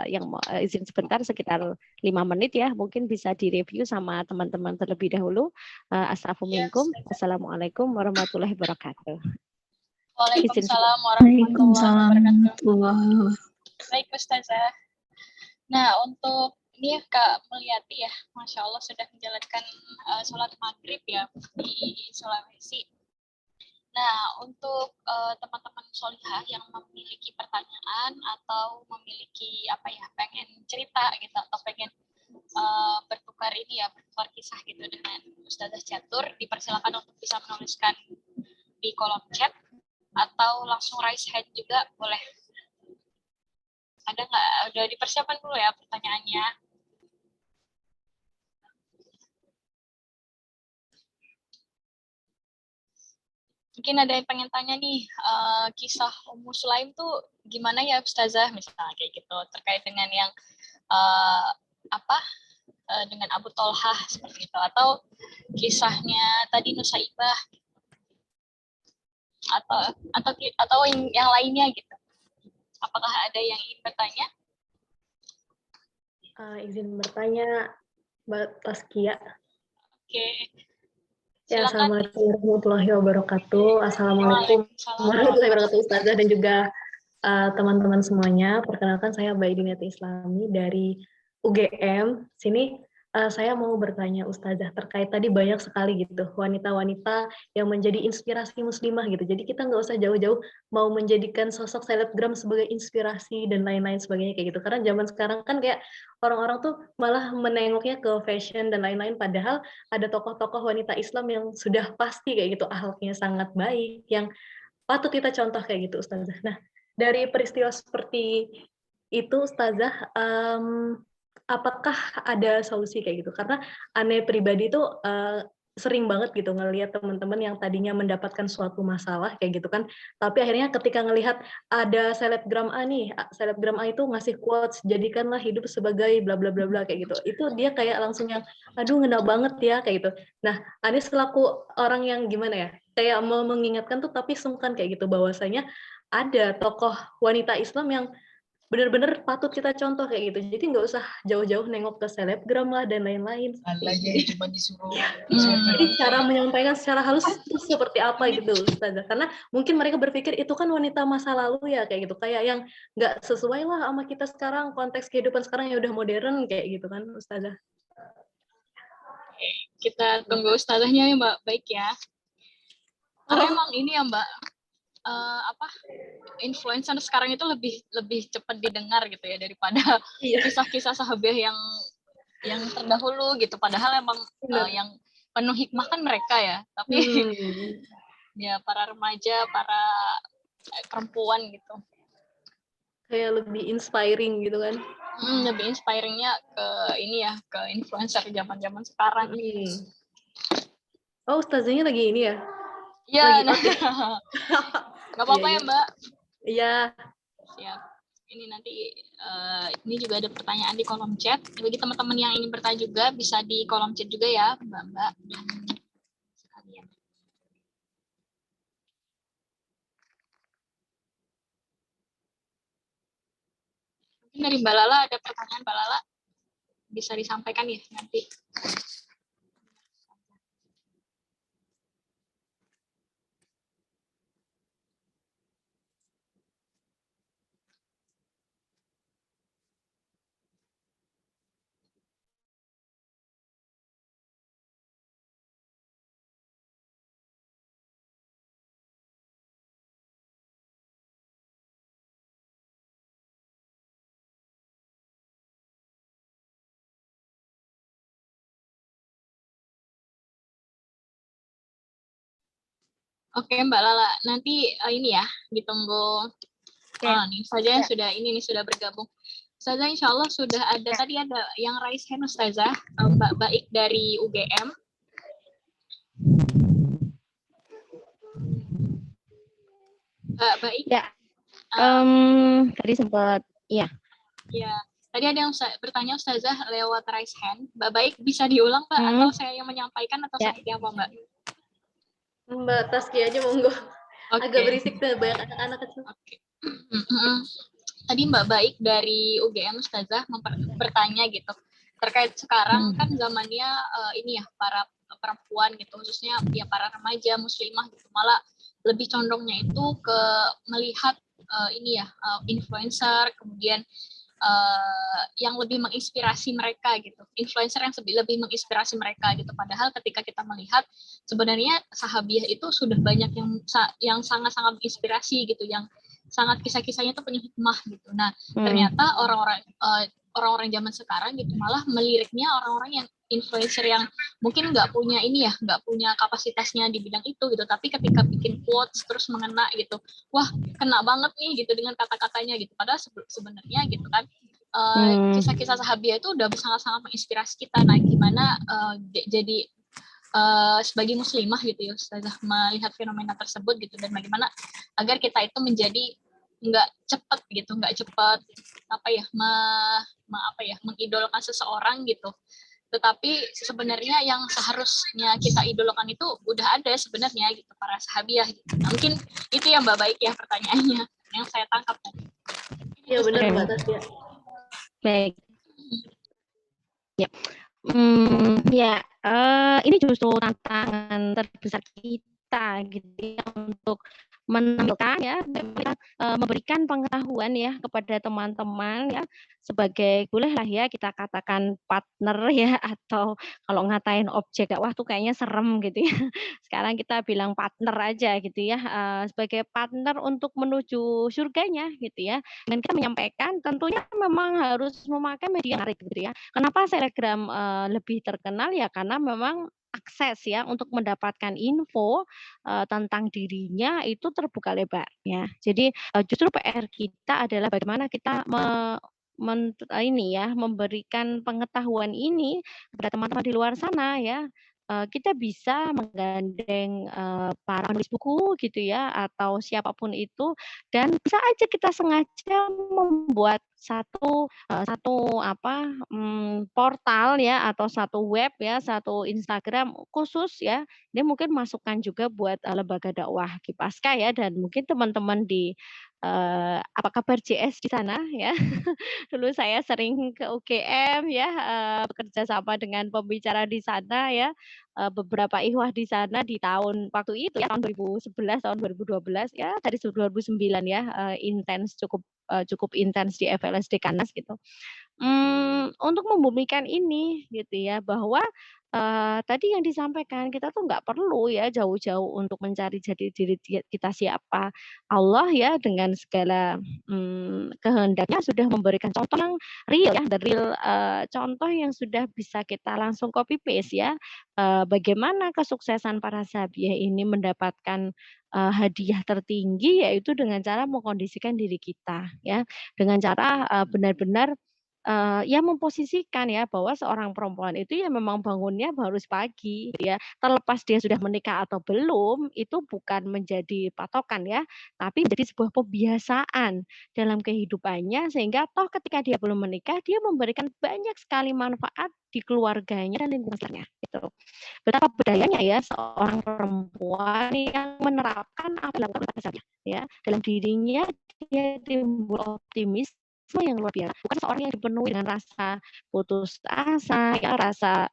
yang izin sebentar sekitar 5 menit ya. Mungkin bisa direview sama teman-teman terlebih dahulu. Astaghfirullahaladzim. Assalamualaikum warahmatullahi wabarakatuh. Waalaikumsalam warahmatullahi wabarakatuh. Waalaikumsalam. Baik Ustazah. Nah, untuk ini ya Kak Mulyati ya, Masya Allah sudah menjalankan sholat maghrib ya di Sulawesi. Nah, untuk teman-teman solihah yang memiliki pertanyaan atau memiliki pengen cerita gitu atau pengen bertukar kisah gitu dengan Ustazah Catur, dipersilakan untuk bisa menuliskan di kolom chat atau langsung raise hand juga boleh. Ada nggak? Udah dipersiapkan dulu ya pertanyaannya. Mungkin ada yang pengen tanya nih, kisah Ummu Sulaim tuh gimana ya Ustazah, misalnya kayak gitu, terkait dengan yang dengan Abu Tolhah seperti itu, atau kisahnya tadi Nusaibah, atau yang lainnya gitu. Apakah ada yang ingin bertanya? Izin bertanya, Mbak Taskia. Oke. Ya, Silakan. Assalamualaikum warahmatullahi wabarakatuh. Assalamualaikum warahmatullahi wabarakatuh, Ustazah dan juga teman-teman semuanya. Perkenalkan saya Baidinati Islami dari UGM. Sini saya mau bertanya Ustazah terkait tadi banyak sekali gitu wanita-wanita yang menjadi inspirasi muslimah gitu. Jadi kita nggak usah jauh-jauh mau menjadikan sosok selebgram sebagai inspirasi dan lain-lain sebagainya kayak gitu. Karena zaman sekarang kan kayak orang-orang tuh malah menengoknya ke fashion dan lain-lain, padahal ada tokoh-tokoh wanita Islam yang sudah pasti kayak gitu akhlaknya sangat baik, yang patut kita contoh kayak gitu Ustazah. Nah, dari peristiwa seperti itu Ustazah, apakah ada solusi kayak gitu? Karena aneh pribadi tuh sering banget gitu ngelihat teman-teman yang tadinya mendapatkan suatu masalah kayak gitu kan, tapi akhirnya ketika ngelihat ada selebgram A nih, selebgram A itu ngasih quotes, jadikanlah hidup sebagai bla bla bla bla kayak gitu. Itu dia kayak langsung yang aduh ngena banget ya kayak gitu. Nah, Anies selaku orang yang gimana ya? Kayak mau mengingatkan tuh tapi sungkan kayak gitu bahwasanya ada tokoh wanita Islam yang benar-benar patut kita contoh kayak gitu. Jadi nggak usah jauh-jauh nengok ke selebgram lah dan lain-lain. Jadi cuma disuruh. Jadi cara menyampaikan secara halus itu seperti apa gitu Ustazah. Karena mungkin mereka berpikir itu kan wanita masa lalu ya kayak gitu. Kayak yang nggak sesuai lah sama kita sekarang, konteks kehidupan sekarang yang udah modern kayak gitu kan Ustazah. Kita tunggu Ustazahnya ya Mbak, baik ya. Karena emang ini ya Mbak, influencer sekarang itu lebih cepat didengar gitu ya daripada kisah-kisah sahabat yang terdahulu gitu. Padahal emang yang penuh hikmah kan mereka ya, tapi ya para remaja, para perempuan gitu. Kayak lebih inspiring gitu kan. Lebih inspiringnya ke ini ya, ke influencer zaman-zaman sekarang. Oh, Ustazahnya lagi ini ya? Iya, nggak apa-apa ya Mbak. Iya. Siap. Ini nanti ini juga ada pertanyaan di kolom chat. Bagi teman-teman yang ingin bertanya juga bisa di kolom chat juga ya, Mbak-mbak dan sekalian. Mungkin dari Mbak Lala ada pertanyaan Mbak Lala bisa disampaikan ya nanti. Oke Mbak Lala, nanti ini ya ditunggu nih saja sudah bergabung. Ustazah insya Allah sudah ada tadi ada yang raise hand Ustazah, Mbak Baik dari UGM. Mbak Baik. Ya. Tadi sempat ya. Ya. Tadi ada yang bertanya Ustazah lewat raise hand. Mbak Baik bisa diulang Mbak atau saya yang menyampaikan atau seperti apa Mbak? Mbak Taski aja monggo. Agak berisik tuh banyak anak-anak kecil. Tadi Mbak Baik dari UGM Ustazah bertanya gitu terkait sekarang kan zamannya ini ya para perempuan gitu khususnya ya para remaja muslimah gitu malah lebih condongnya itu ke melihat ini ya influencer kemudian yang lebih menginspirasi mereka gitu, influencer yang lebih menginspirasi mereka gitu. Padahal ketika kita melihat sebenarnya sahabiah itu sudah banyak yang sangat-sangat menginspirasi gitu, yang sangat kisah-kisahnya itu penuh hikmah gitu. Nah ternyata orang-orang zaman sekarang gitu malah meliriknya orang-orang yang influencer yang mungkin nggak punya ini ya, nggak punya kapasitasnya di bidang itu gitu. Tapi ketika bikin quotes terus mengena gitu, wah kena banget nih gitu dengan kata-katanya gitu. Padahal sebenarnya gitu kan kisah-kisah sahabiah itu udah sangat-sangat menginspirasi kita. Nah gimana jadi sebagai muslimah gitu ya Ustazah melihat fenomena tersebut gitu dan bagaimana agar kita itu menjadi nggak cepat gitu, nggak cepat mengidolakan seseorang gitu. Tetapi sebenarnya yang seharusnya kita idolakan itu udah ada sebenarnya gitu para sahabiah gitu. Nah, mungkin itu yang Mbak Baik ya pertanyaannya yang saya tangkap tadi. Ya benar Mbak Tasya. Baik. Ya. Ini justru tantangan terbesar kita gitu ya untuk menampilkan ya memberikan pengetahuan ya kepada teman-teman ya sebagai bolehlah ya kita katakan partner ya atau kalau ngatain objek dakwah tuh kayaknya serem gitu ya. Sekarang kita bilang partner aja gitu ya sebagai partner untuk menuju surganya gitu ya. Dan kita menyampaikan tentunya memang harus memakai media menarik gitu ya. Kenapa Telegram lebih terkenal ya karena memang akses ya untuk mendapatkan info tentang dirinya itu terbuka lebar ya. Jadi justru PR kita adalah bagaimana kita memberikan pengetahuan ini kepada teman-teman di luar sana ya. Kita bisa menggandeng para penulis buku gitu ya atau siapapun itu dan bisa aja kita sengaja membuat satu portal ya atau satu web ya, satu Instagram khusus ya. Ini mungkin masukan juga buat lembaga dakwah Kipaska ya dan mungkin teman-teman di apa kabar JS di sana ya. Dulu saya sering ke UGM ya, bekerja sama dengan pembicara di sana ya, beberapa ikhwah di sana di tahun waktu itu ya tahun 2011, tahun 2012 ya dari 2009 ya, cukup intens di FLSD Kanas gitu. Untuk membumikan ini gitu ya bahwa tadi yang disampaikan kita tuh nggak perlu ya jauh-jauh untuk mencari jati diri kita siapa. Allah ya dengan segala kehendaknya sudah memberikan contoh yang real ya, contoh yang sudah bisa kita langsung copy paste ya. Bagaimana kesuksesan para sahabiah ini mendapatkan hadiah tertinggi yaitu dengan cara mengkondisikan diri kita ya, dengan cara benar-benar ya memposisikan ya bahwa seorang perempuan itu ya memang bangunnya harus pagi gitu ya. Terlepas dia sudah menikah atau belum, itu bukan menjadi patokan ya, tapi menjadi sebuah kebiasaan dalam kehidupannya sehingga toh ketika dia belum menikah, dia memberikan banyak sekali manfaat di keluarganya dan lingkungan sekitarnya gitu. Betapa berdayanya ya seorang perempuan yang menerapkan apa yang dilakukan oleh pacarnya ya. Dalam dirinya dia timbul optimis yang luar biasa. Bukan seorang yang dipenuhi dengan rasa putus asa, ya rasa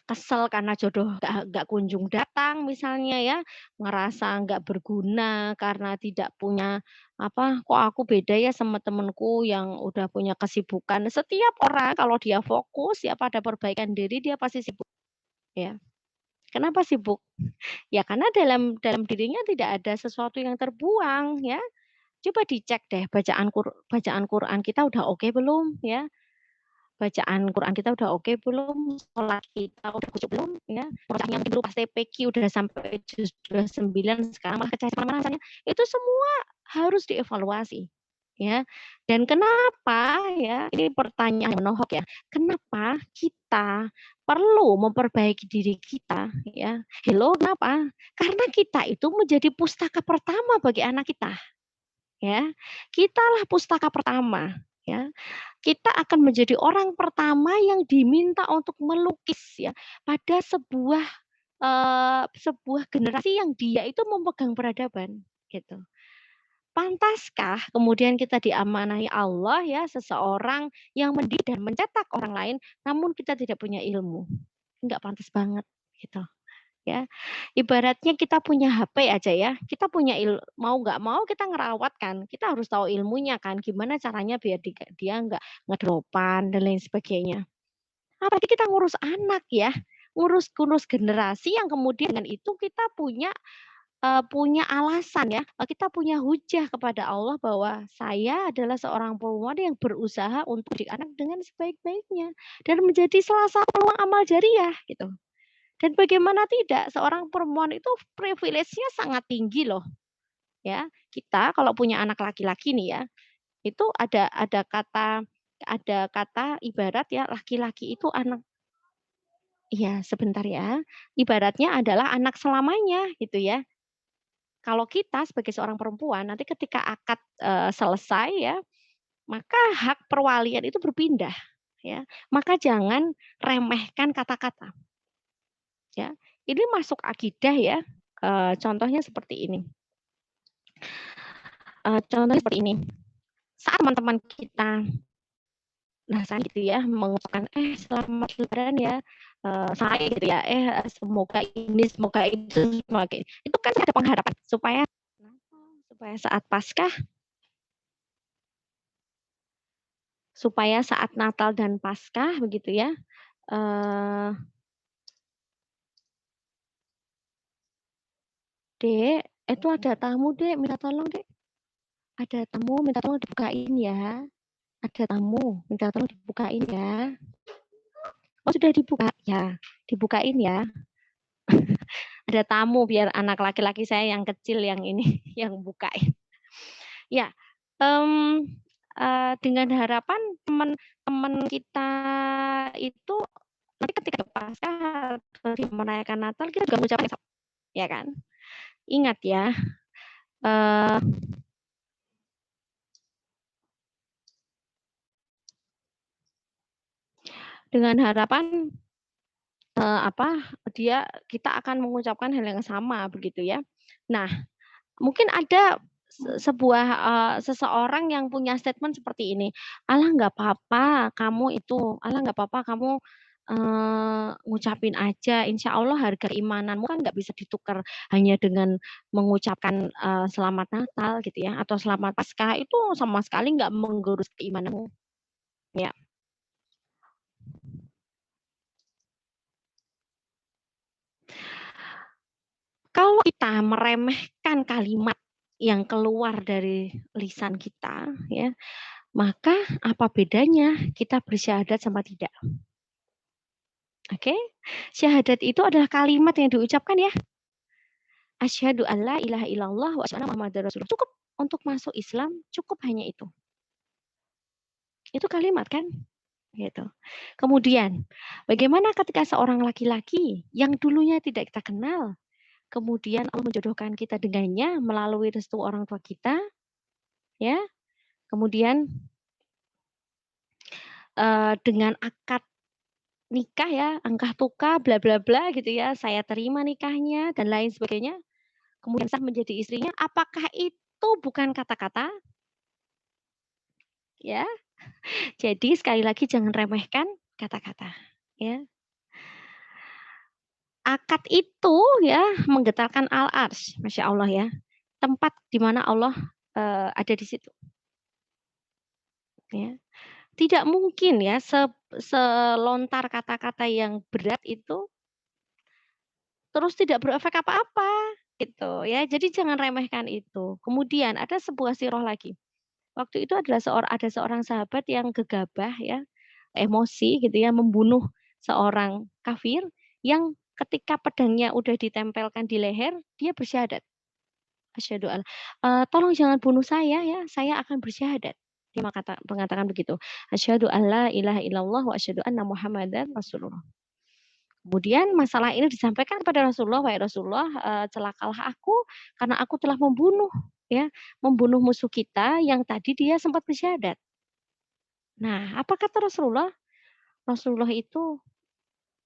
kesel karena jodoh nggak kunjung datang misalnya ya, ngerasa nggak berguna karena tidak punya kok aku beda ya sama temenku yang udah punya kesibukan. Setiap orang kalau dia fokus ya pada perbaikan diri dia pasti sibuk ya. Kenapa sibuk? Ya karena dalam dirinya tidak ada sesuatu yang terbuang ya. Coba dicek deh bacaan Quran kita udah oke belum ya? bacaan Quran kita udah oke belum, sholat kita udah khusyuk belum, ya, murojaahnya mungkin dulu pas TPQ udah sampai juz 29 sekarang malah kemana-mana rasanya. Itu semua harus dievaluasi, ya. Dan kenapa ya, ini pertanyaan yang menohok ya, kenapa kita perlu memperbaiki diri kita, ya. Hello, kenapa? Karena kita itu menjadi pustaka pertama bagi anak kita, ya. Kitalah pustaka pertama, ya. Kita akan menjadi orang pertama yang diminta untuk melukis ya pada sebuah generasi yang dia itu memegang peradaban gitu. Pantaskah kemudian kita diamanahi Allah ya seseorang yang mendidik dan mencetak orang lain namun kita tidak punya ilmu? Enggak pantas banget gitu. Ya, ibaratnya kita punya HP aja ya, kita punya mau nggak mau kita ngerawat kan, kita harus tahu ilmunya kan, gimana caranya biar dia nggak ngedropan dan lain sebagainya. Apalagi kita ngurus anak ya, ngurus generasi yang kemudian dengan itu kita punya alasan ya, kita punya hujah kepada Allah bahwa saya adalah seorang perempuan yang berusaha untuk didik anak dengan sebaik-baiknya dan menjadi salah satu peluang amal jariah gitu. Dan bagaimana tidak, seorang perempuan itu privilege-nya sangat tinggi loh, ya. Kita kalau punya anak laki-laki nih ya, itu ada kata ibarat ya, laki-laki itu anak iya sebentar ya, ibaratnya adalah anak selamanya gitu ya. Kalau kita sebagai seorang perempuan nanti ketika akad, selesai ya, maka hak perwalian itu berpindah ya. Maka jangan remehkan kata-kata. Ya, ini masuk akidah ya, contohnya seperti ini. Contohnya seperti ini, saat teman-teman kita, nah saya gitu ya, mengucapkan, selamat lebaran ya, saya gitu ya, semoga ini, semoga itu, semoga itu kan ada pengharapan supaya saat Paskah, supaya saat Natal dan Paskah begitu ya, Dek, itu ada tamu Dek, minta tolong Dek. Ada tamu, minta tolong dibukain ya. Ada tamu, minta tolong dibukain ya. Oh sudah dibuka? Ya, dibukain ya. Ada tamu biar anak laki-laki saya yang kecil yang ini, yang bukain. Ya, dengan harapan teman-teman kita itu nanti ketika Paskah atau merayakan Natal kita juga mengucapkan ya kan. Ingat ya, dengan harapan kita akan mengucapkan hal yang sama begitu ya. Nah, mungkin ada seseorang yang punya statement seperti ini, Allah nggak apa-apa kamu ngucapin aja, insya Allah harga imananmu kan nggak bisa ditukar hanya dengan mengucapkan selamat Natal gitu ya, atau selamat Paskah itu sama sekali nggak menggerus keimananmu. Ya. Kalau kita meremehkan kalimat yang keluar dari lisan kita, ya, maka apa bedanya kita bersyahadat sama tidak? Oke, syahadat itu adalah kalimat yang diucapkan ya. Asyhadu alla ilaha illallah wa asyhadu anna muhammadar rasulullah. Cukup untuk masuk Islam, cukup hanya itu. Itu kalimat kan? Gitu. Kemudian, bagaimana ketika seorang laki-laki yang dulunya tidak kita kenal, kemudian Allah menjodohkan kita dengannya melalui restu orang tua kita, ya. Kemudian dengan akad nikah ya, angkah tukah, bla bla bla gitu ya, saya terima nikahnya dan lain sebagainya. Kemudian sah menjadi istrinya, apakah itu bukan kata-kata? Ya. Jadi sekali lagi jangan remehkan kata-kata, ya. Akad itu ya menggetarkan al-arsy, Masya Allah ya. Tempat di mana Allah ada di situ. Ya. Tidak mungkin ya selontar kata-kata yang berat itu terus tidak berefek apa-apa gitu ya. Jadi jangan remehkan itu. Kemudian ada sebuah sirah lagi. Waktu itu ada seorang sahabat yang gegabah ya, emosi gitu ya, membunuh seorang kafir yang ketika pedangnya udah ditempelkan di leher, dia bersyahadat. Asyhadu an tolong jangan bunuh saya ya, saya akan bersyahadat. Dia mengatakan begitu. Asyhadu alla ilaha illallah wa asyhadu anna Muhammadan Rasulullah. Kemudian masalah ini disampaikan kepada Rasulullah, "Wahai Rasulullah, celakalah aku karena aku telah membunuh ya, membunuh musuh kita yang tadi dia sempat bersyahadat." Nah, apa kata Rasulullah? Rasulullah itu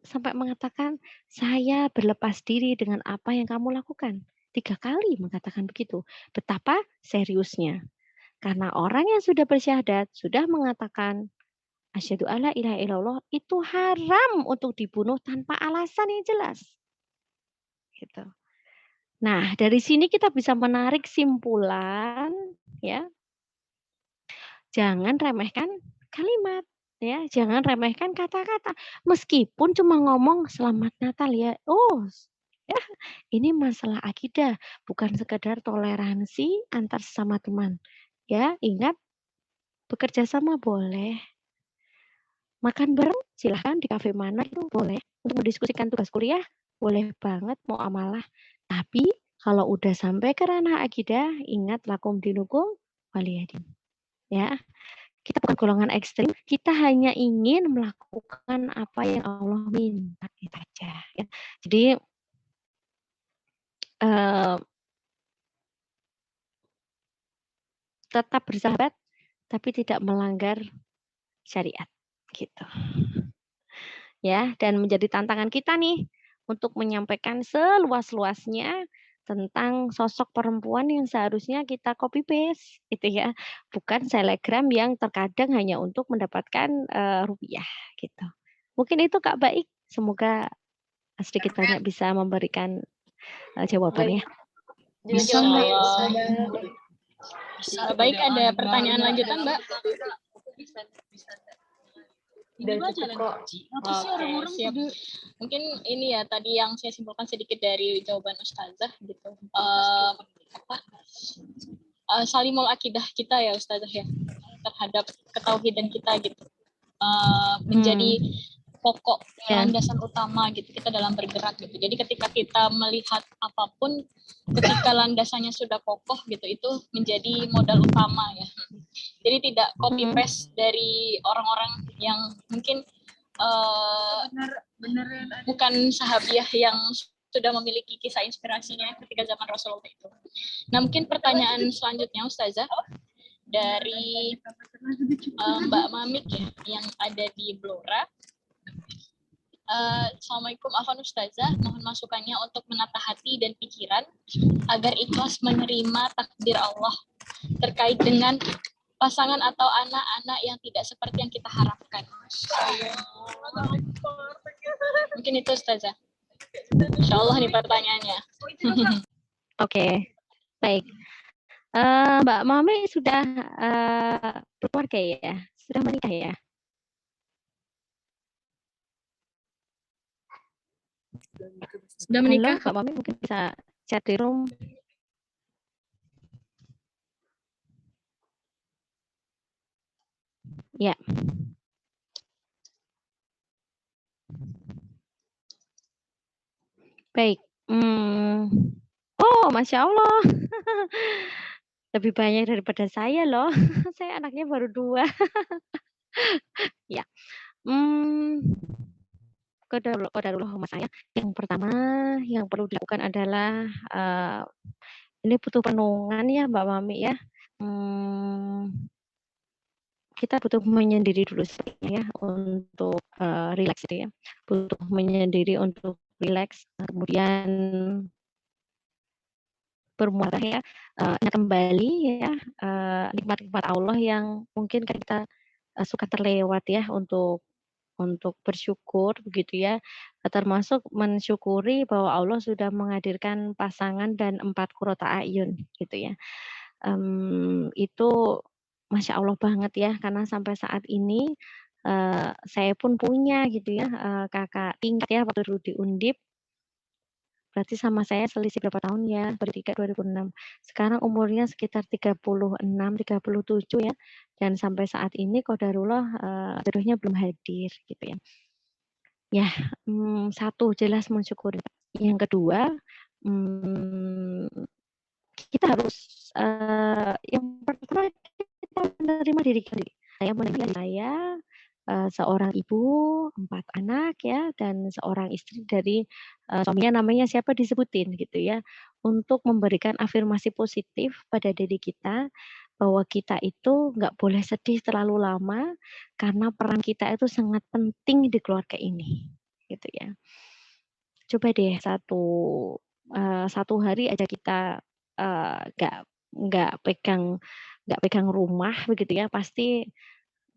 sampai mengatakan, "Saya berlepas diri dengan apa yang kamu lakukan." 3 kali mengatakan begitu. Betapa seriusnya. Karena orang yang sudah bersyahadat, sudah mengatakan, asyhadu alla ilaha illallah, itu haram untuk dibunuh tanpa alasan yang jelas. Gitu. Nah, dari sini kita bisa menarik simpulan, ya, jangan remehkan kalimat. Ya, jangan remehkan kata-kata. Meskipun cuma ngomong selamat Natal ya. Oh, ya, ini masalah akidah, bukan sekedar toleransi antar sesama teman. Ya, ingat bekerja sama boleh. Makan bareng silahkan di kafe mana itu boleh. Untuk mendiskusikan tugas kuliah boleh banget mau amalah. Tapi kalau udah sampai ke ranah akidah, ingat lakum dinukum waliyadin. Ya. Kita bukan golongan ekstrim, kita hanya ingin melakukan apa yang Allah minta kita aja ya. Jadi tetap bersahabat tapi tidak melanggar syariat gitu. Ya, dan menjadi tantangan kita nih untuk menyampaikan seluas-luasnya tentang sosok perempuan yang seharusnya kita copy paste gitu ya. Bukan selegram yang terkadang hanya untuk mendapatkan rupiah gitu. Mungkin itu Kak Baik, semoga sedikit banyak bisa memberikan jawabannya. Bisa Mbak. Baik, ada pertanyaan lanjutan Mbak? Udah cukup kok. Oke, siap. Mungkin ini ya tadi yang saya simpulkan sedikit dari jawaban Ustazah gitu. Salimul akidah kita ya Ustazah ya terhadap ketauhidan kita gitu. Menjadi pokok landasan utama gitu kita dalam bergerak gitu. Jadi ketika kita melihat apapun, ketika landasannya sudah kokoh gitu, itu menjadi modal utama ya. Jadi tidak copy paste dari orang-orang yang mungkin bukan sahabiah yang sudah memiliki kisah inspirasinya ketika zaman Rasulullah itu. Nah mungkin pertanyaan selanjutnya Ustazah dari Mbak Mamik ya, yang ada di Blora. Assalamualaikum Afwan Ustazah, mohon masukannya untuk menata hati dan pikiran agar ikhlas menerima takdir Allah terkait dengan pasangan atau anak-anak yang tidak seperti yang kita harapkan. Mungkin itu Ustazah. Insyaallah nih pertanyaannya. Oke, baik. Mbak Mami sudah berkeluarga ya? Sudah menikah ya? Sudah menikah? Halo, Mbak Mami mungkin bisa chat di room. Ya. Baik. Oh, Masya Allah. Lebih banyak daripada saya loh. Saya anaknya baru 2. Ya. Qadarullah Mas saya. Yang pertama yang perlu dilakukan adalah ini butuh renungan ya Mbak Mami ya. Kita butuh menyendiri dulu ya untuk rileks gitu ya. Butuh menyendiri untuk rileks, kemudian bermuara ya, kembali ya nikmat-nikmat Allah yang mungkin kita suka terlewat ya untuk bersyukur begitu ya, termasuk mensyukuri bahwa Allah sudah menghadirkan pasangan dan 4 qurrata a'yun gitu ya. Itu Masya Allah banget ya, karena sampai saat ini saya pun punya gitu ya, kakak tingkat ya waktu dulu di Undip, berarti sama saya selisih berapa tahun ya? 2006. Sekarang umurnya sekitar 36, 37 ya. Dan sampai saat ini qadarullah jodohnya belum hadir gitu ya. Ya, satu jelas mensyukuri. Yang kedua, kita harus yang pertama kita menerima diri sendiri. Saya menerima saya seorang ibu, 4 anak ya, dan seorang istri dari suaminya namanya siapa disebutin gitu ya, untuk memberikan afirmasi positif pada diri kita bahwa kita itu nggak boleh sedih terlalu lama karena peran kita itu sangat penting di keluarga ini, gitu ya. Coba deh satu hari aja kita nggak pegang rumah begitu ya, pasti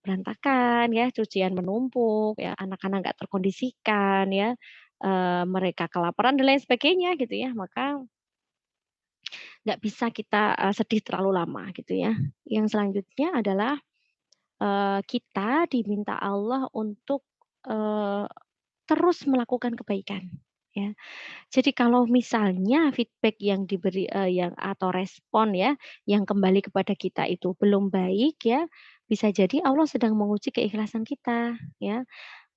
berantakan ya, cucian menumpuk ya, anak-anak nggak terkondisikan ya, mereka kelaparan dan lain sebagainya gitu ya, maka nggak bisa kita sedih terlalu lama gitu ya. Yang selanjutnya adalah kita diminta Allah untuk terus melakukan kebaikan ya. Jadi kalau misalnya feedback yang diberi yang atau respon ya, yang kembali kepada kita itu belum baik ya, bisa jadi Allah sedang menguji keikhlasan kita ya.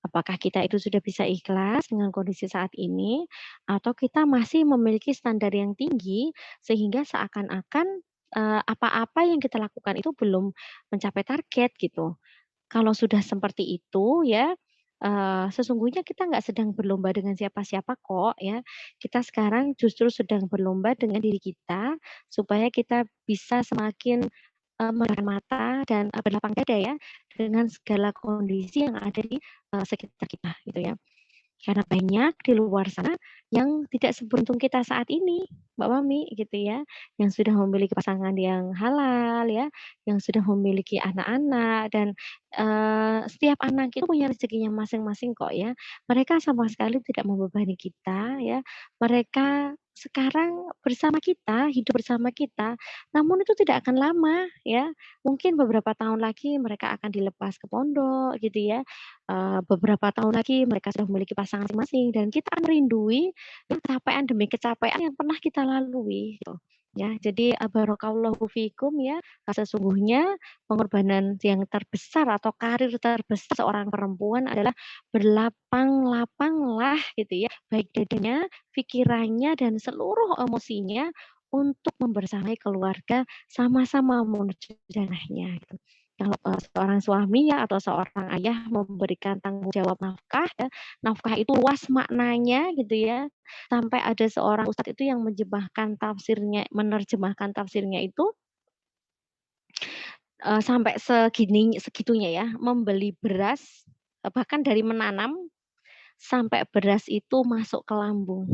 Apakah kita itu sudah bisa ikhlas dengan kondisi saat ini atau kita masih memiliki standar yang tinggi sehingga seakan-akan apa-apa yang kita lakukan itu belum mencapai target gitu. Kalau sudah seperti itu ya, sesungguhnya kita nggak sedang berlomba dengan siapa-siapa kok ya. Kita sekarang justru sedang berlomba dengan diri kita, supaya kita bisa semakin, memejamkan mata dan, berlapang dada ya, dengan segala kondisi yang ada di, sekitar kita gitu ya. Karena banyak di luar sana yang tidak seberuntung kita saat ini, Mbak Mami, gitu ya, yang sudah memiliki pasangan yang halal ya, yang sudah memiliki anak-anak dan, setiap anak itu punya rezekinya masing-masing kok ya. Mereka sama sekali tidak membebani kita ya, mereka sekarang bersama kita, hidup bersama kita, namun itu tidak akan lama ya. Mungkin beberapa tahun lagi mereka akan dilepas ke pondok gitu ya, beberapa tahun lagi mereka sudah memiliki pasangan masing-masing dan kita akan merindui kecapean demi kecapean yang pernah kita lalui gitu. Ya, jadi barakallahu fikum ya, sesungguhnya pengorbanan yang terbesar atau karir terbesar seorang perempuan adalah berlapang-lapanglah gitu ya, baik dadanya, pikirannya dan seluruh emosinya untuk membersamai keluarga sama-sama menuju jannahnya gitu. Kalau seorang suami ya atau seorang ayah memberikan tanggung jawab nafkah ya, nafkah itu luas maknanya gitu ya, sampai ada seorang ustadz itu yang menerjemahkan tafsirnya itu, sampai segitunya ya, membeli beras, bahkan dari menanam sampai beras itu masuk ke lambung.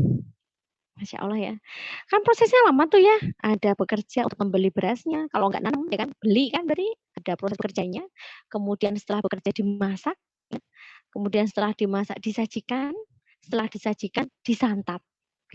Masya Allah ya. Kan prosesnya lama tuh ya, ada bekerja untuk membeli berasnya, kalau nggak nanam ya kan, beli kan berarti ada proses kerjanya, kemudian setelah bekerja dimasak, ya, kemudian setelah dimasak disajikan, setelah disajikan disantap,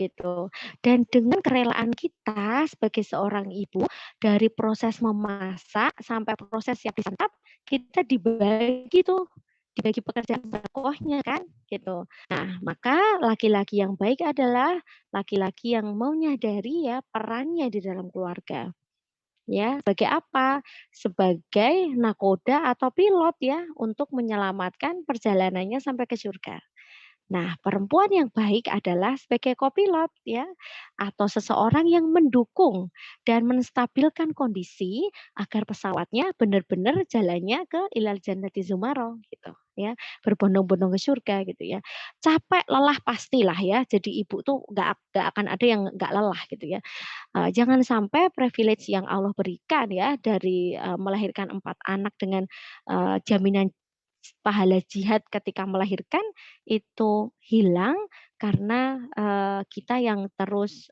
gitu. Dan dengan kerelaan kita sebagai seorang ibu, dari proses memasak sampai proses siap disantap, kita dibagi tuh, dibagi pekerjaan dakwahnya kan, gitu. Nah, maka laki-laki yang baik adalah laki-laki yang menyadari ya perannya di dalam keluarga. Ya, sebagai apa? Sebagai nakoda atau pilot ya untuk menyelamatkan perjalanannya sampai ke surga. Nah, perempuan yang baik adalah sebagai kopilot ya, atau seseorang yang mendukung dan menstabilkan kondisi agar pesawatnya benar-benar jalannya ke ilal jannati zumaro gitu ya, berbondong-bondong ke surga gitu ya. Capek, lelah pastilah ya. Jadi ibu tuh nggak akan ada yang nggak lelah gitu ya. Jangan sampai privilege yang Allah berikan ya dari melahirkan 4 anak dengan jaminan pahala jihad ketika melahirkan itu hilang karena kita yang terus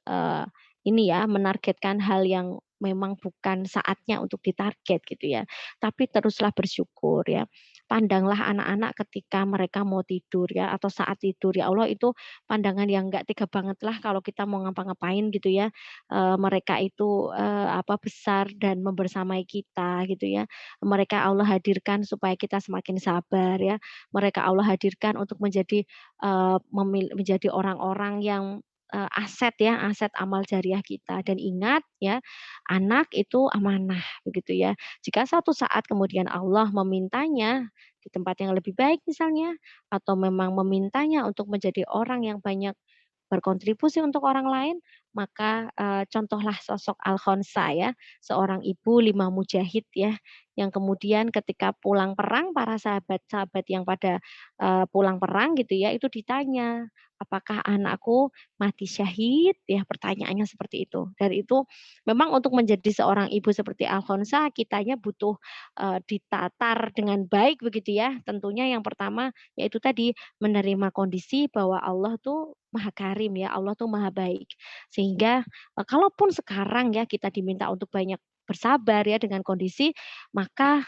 ini ya menargetkan hal yang memang bukan saatnya untuk ditarget gitu ya. Tapi teruslah bersyukur ya. Pandanglah anak-anak ketika mereka mau tidur ya atau saat tidur ya Allah itu pandangan yang enggak tega banget lah kalau kita mau ngapa-ngapain gitu ya. Mereka itu besar dan membersamai kita gitu ya. Mereka Allah hadirkan supaya kita semakin sabar ya. Mereka Allah hadirkan untuk menjadi menjadi orang-orang yang aset ya, aset amal jariah kita. Dan ingat ya, anak itu amanah begitu ya. Jika suatu saat kemudian Allah memintanya di tempat yang lebih baik misalnya, atau memang memintanya untuk menjadi orang yang banyak berkontribusi untuk orang lain, maka contohlah sosok Al-Khonsa ya, seorang ibu 5 mujahid ya, yang kemudian ketika pulang perang, para sahabat-sahabat yang pada pulang perang gitu ya, itu ditanya, apakah anakku mati syahid? Ya, pertanyaannya seperti itu. Dan itu memang untuk menjadi seorang ibu seperti Al-Khonsa, kitanya butuh ditatar dengan baik begitu ya. Tentunya yang pertama yaitu tadi menerima kondisi bahwa Allah tuh Maha Karim ya, Allah tuh Maha Baik. Sehingga kalaupun sekarang ya kita diminta untuk banyak bersabar ya dengan kondisi, maka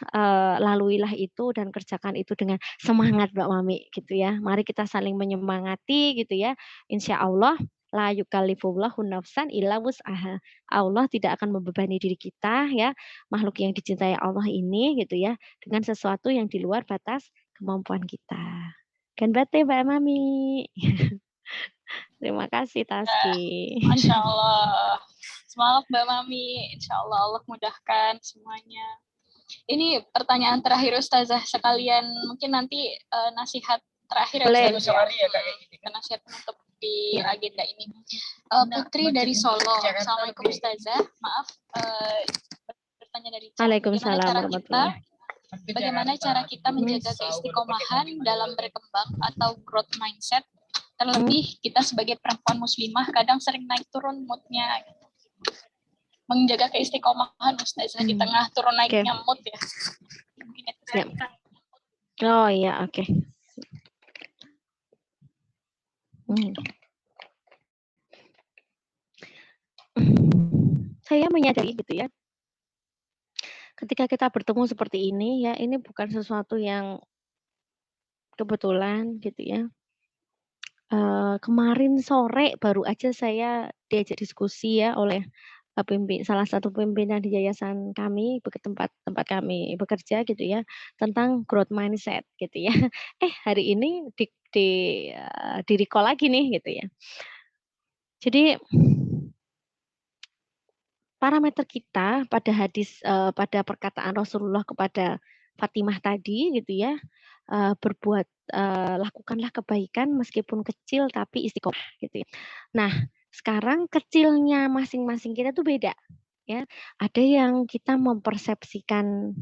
laluilah itu dan kerjakan itu dengan semangat Mbak Mami gitu ya. Mari kita saling menyemangati gitu ya. Insya Allah la yukallifullahu nafsan illa wus'aha. Allah tidak akan membebani diri kita ya, makhluk yang dicintai Allah ini gitu ya, dengan sesuatu yang di luar batas kemampuan kita. Kan bate Mbak Mami. Terima kasih Taski. Masya Allah. Semangat Mbak Mami. Insya Allah Allah mudahkan semuanya. Ini pertanyaan terakhir Ustazah sekalian mungkin nanti nasihat terakhir Boleh. nasihat penutup di agenda ini. Putri dari Solo. Assalamualaikum Ustazah. Maaf bertanya dari Waalaikumsalam bagaimana cara kita menjaga keistiqomahan dalam berkembang atau growth mindset, terlebih kita sebagai perempuan muslimah kadang sering naik turun moodnya gitu. Menjaga keistiqomahan Ustazah di tengah turun naiknya mood ya. Mungkin itu Oh iya, oke. Saya menyadari gitu ya, ketika kita bertemu seperti ini ya, ini bukan sesuatu yang kebetulan gitu ya. Kemarin sore baru aja saya diajak diskusi ya oleh salah satu pimpinan di yayasan kami, tempat kami bekerja gitu ya, tentang growth mindset gitu ya. Hari ini di recall lagi nih gitu ya. Jadi parameter kita pada hadis pada perkataan Rasulullah kepada Fatimah tadi gitu ya, lakukanlah kebaikan meskipun kecil tapi istiqomah gitu ya. Nah, sekarang kecilnya masing-masing kita tuh beda ya. Ada yang kita mempersepsikan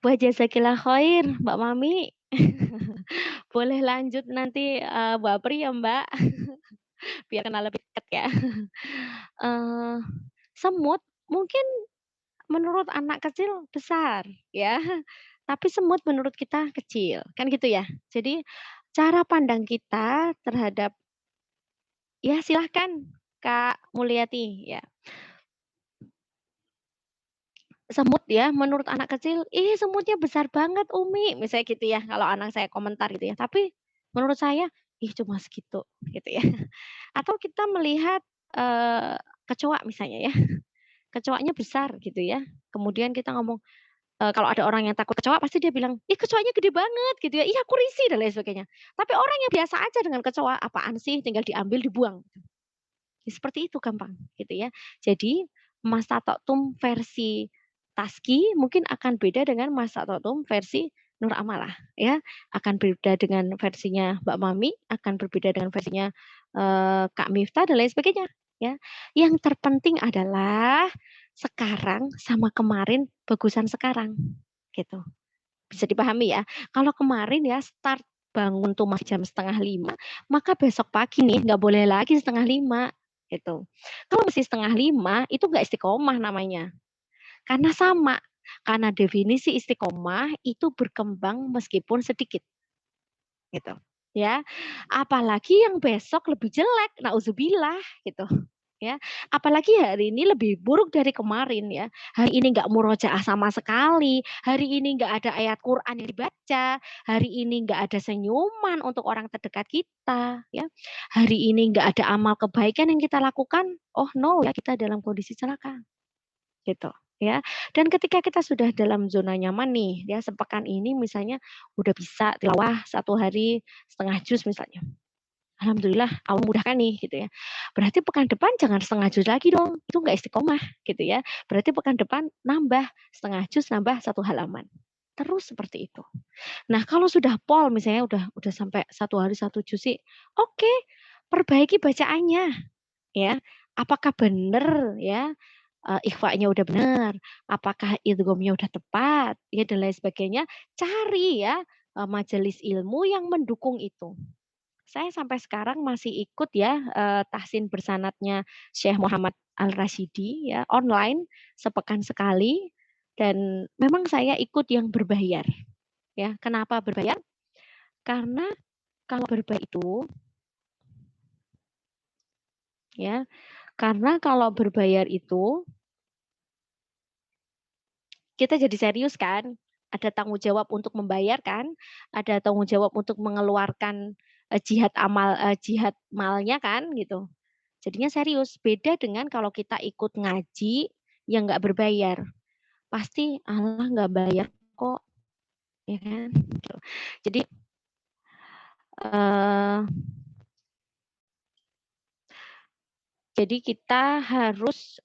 wah jazakillah khair Mbak Mami. Boleh lanjut nanti Mbak Pri ya Mbak. Biar kenal lebih dekat ya. Semut mungkin menurut anak kecil besar ya, tapi semut menurut kita kecil, kan gitu ya. Jadi cara pandang kita terhadap ya silahkan Kak Mulyati ya. Semut ya menurut anak kecil, ih semutnya besar banget Umi, misalnya gitu ya kalau anak saya komentar gitu ya. Tapi menurut saya, ih cuma segitu gitu ya. Atau kita melihat kecoa misalnya ya. Kecoanya besar gitu ya. Kemudian kita ngomong kalau ada orang yang takut kecoa pasti dia bilang, "Ih, kecoanya gede banget," gitu ya. "Ih, aku risih," dan lain sebagainya. Tapi orang yang biasa aja dengan kecoa, "Apaan sih, tinggal diambil, dibuang." Ya, seperti itu gampang gitu ya. Jadi Mastata'tum versi Taski mungkin akan beda dengan Mastata'tum versi Nur Amalah ya. Akan berbeda dengan versinya Mbak Mami, akan berbeda dengan versinya Kak Miftah dan lain sebagainya ya. Yang terpenting adalah sekarang sama kemarin bagusan sekarang gitu. Bisa dipahami ya. Kalau kemarin ya start bangun tuh masih jam 4:30, maka besok pagi nih nggak boleh lagi 4:30 gitu. Kalau masih 4:30 itu nggak istiqomah namanya. Karena sama, karena definisi istiqomah itu berkembang meskipun sedikit. Gitu. Ya. Apalagi yang besok lebih jelek, nauzubillah gitu. Ya, apalagi hari ini lebih buruk dari kemarin ya. Hari ini nggak murojaah sama sekali, hari ini nggak ada ayat Quran yang dibaca, hari ini nggak ada senyuman untuk orang terdekat kita, ya. Hari ini nggak ada amal kebaikan yang kita lakukan, oh no ya kita dalam kondisi celaka, gitu. Ya, dan ketika kita sudah dalam zona nyaman nih, ya sepekan ini misalnya udah bisa tilawah 1 hari setengah juz misalnya. Alhamdulillah Allah mudahkan nih gitu ya. Berarti pekan depan jangan setengah juz lagi dong. Itu nggak istiqomah gitu ya. Berarti pekan depan nambah setengah juz, nambah 1 halaman. Terus seperti itu. Nah, kalau sudah pol misalnya udah sampai 1 hari 1 juz sih, oke, perbaiki bacaannya ya. Apakah benar ya ikhfa'nya udah benar, apakah idghamnya udah tepat, ya dan lain sebagainya. Cari ya majelis ilmu yang mendukung itu. Saya sampai sekarang masih ikut ya tahsin bersanatnya Syekh Muhammad Al-Rasyidi ya online sepekan sekali dan memang saya ikut yang berbayar ya. Kenapa berbayar? Karena kalau berbayar itu ya, karena kalau berbayar itu kita jadi serius kan, ada tanggung jawab untuk membayar kan, ada tanggung jawab untuk mengeluarkan jihad malnya kan gitu. Jadinya serius. Beda dengan kalau kita ikut ngaji yang nggak berbayar. Pasti Allah nggak bayar kok, ya kan? Gitu. Jadi jadi kita harus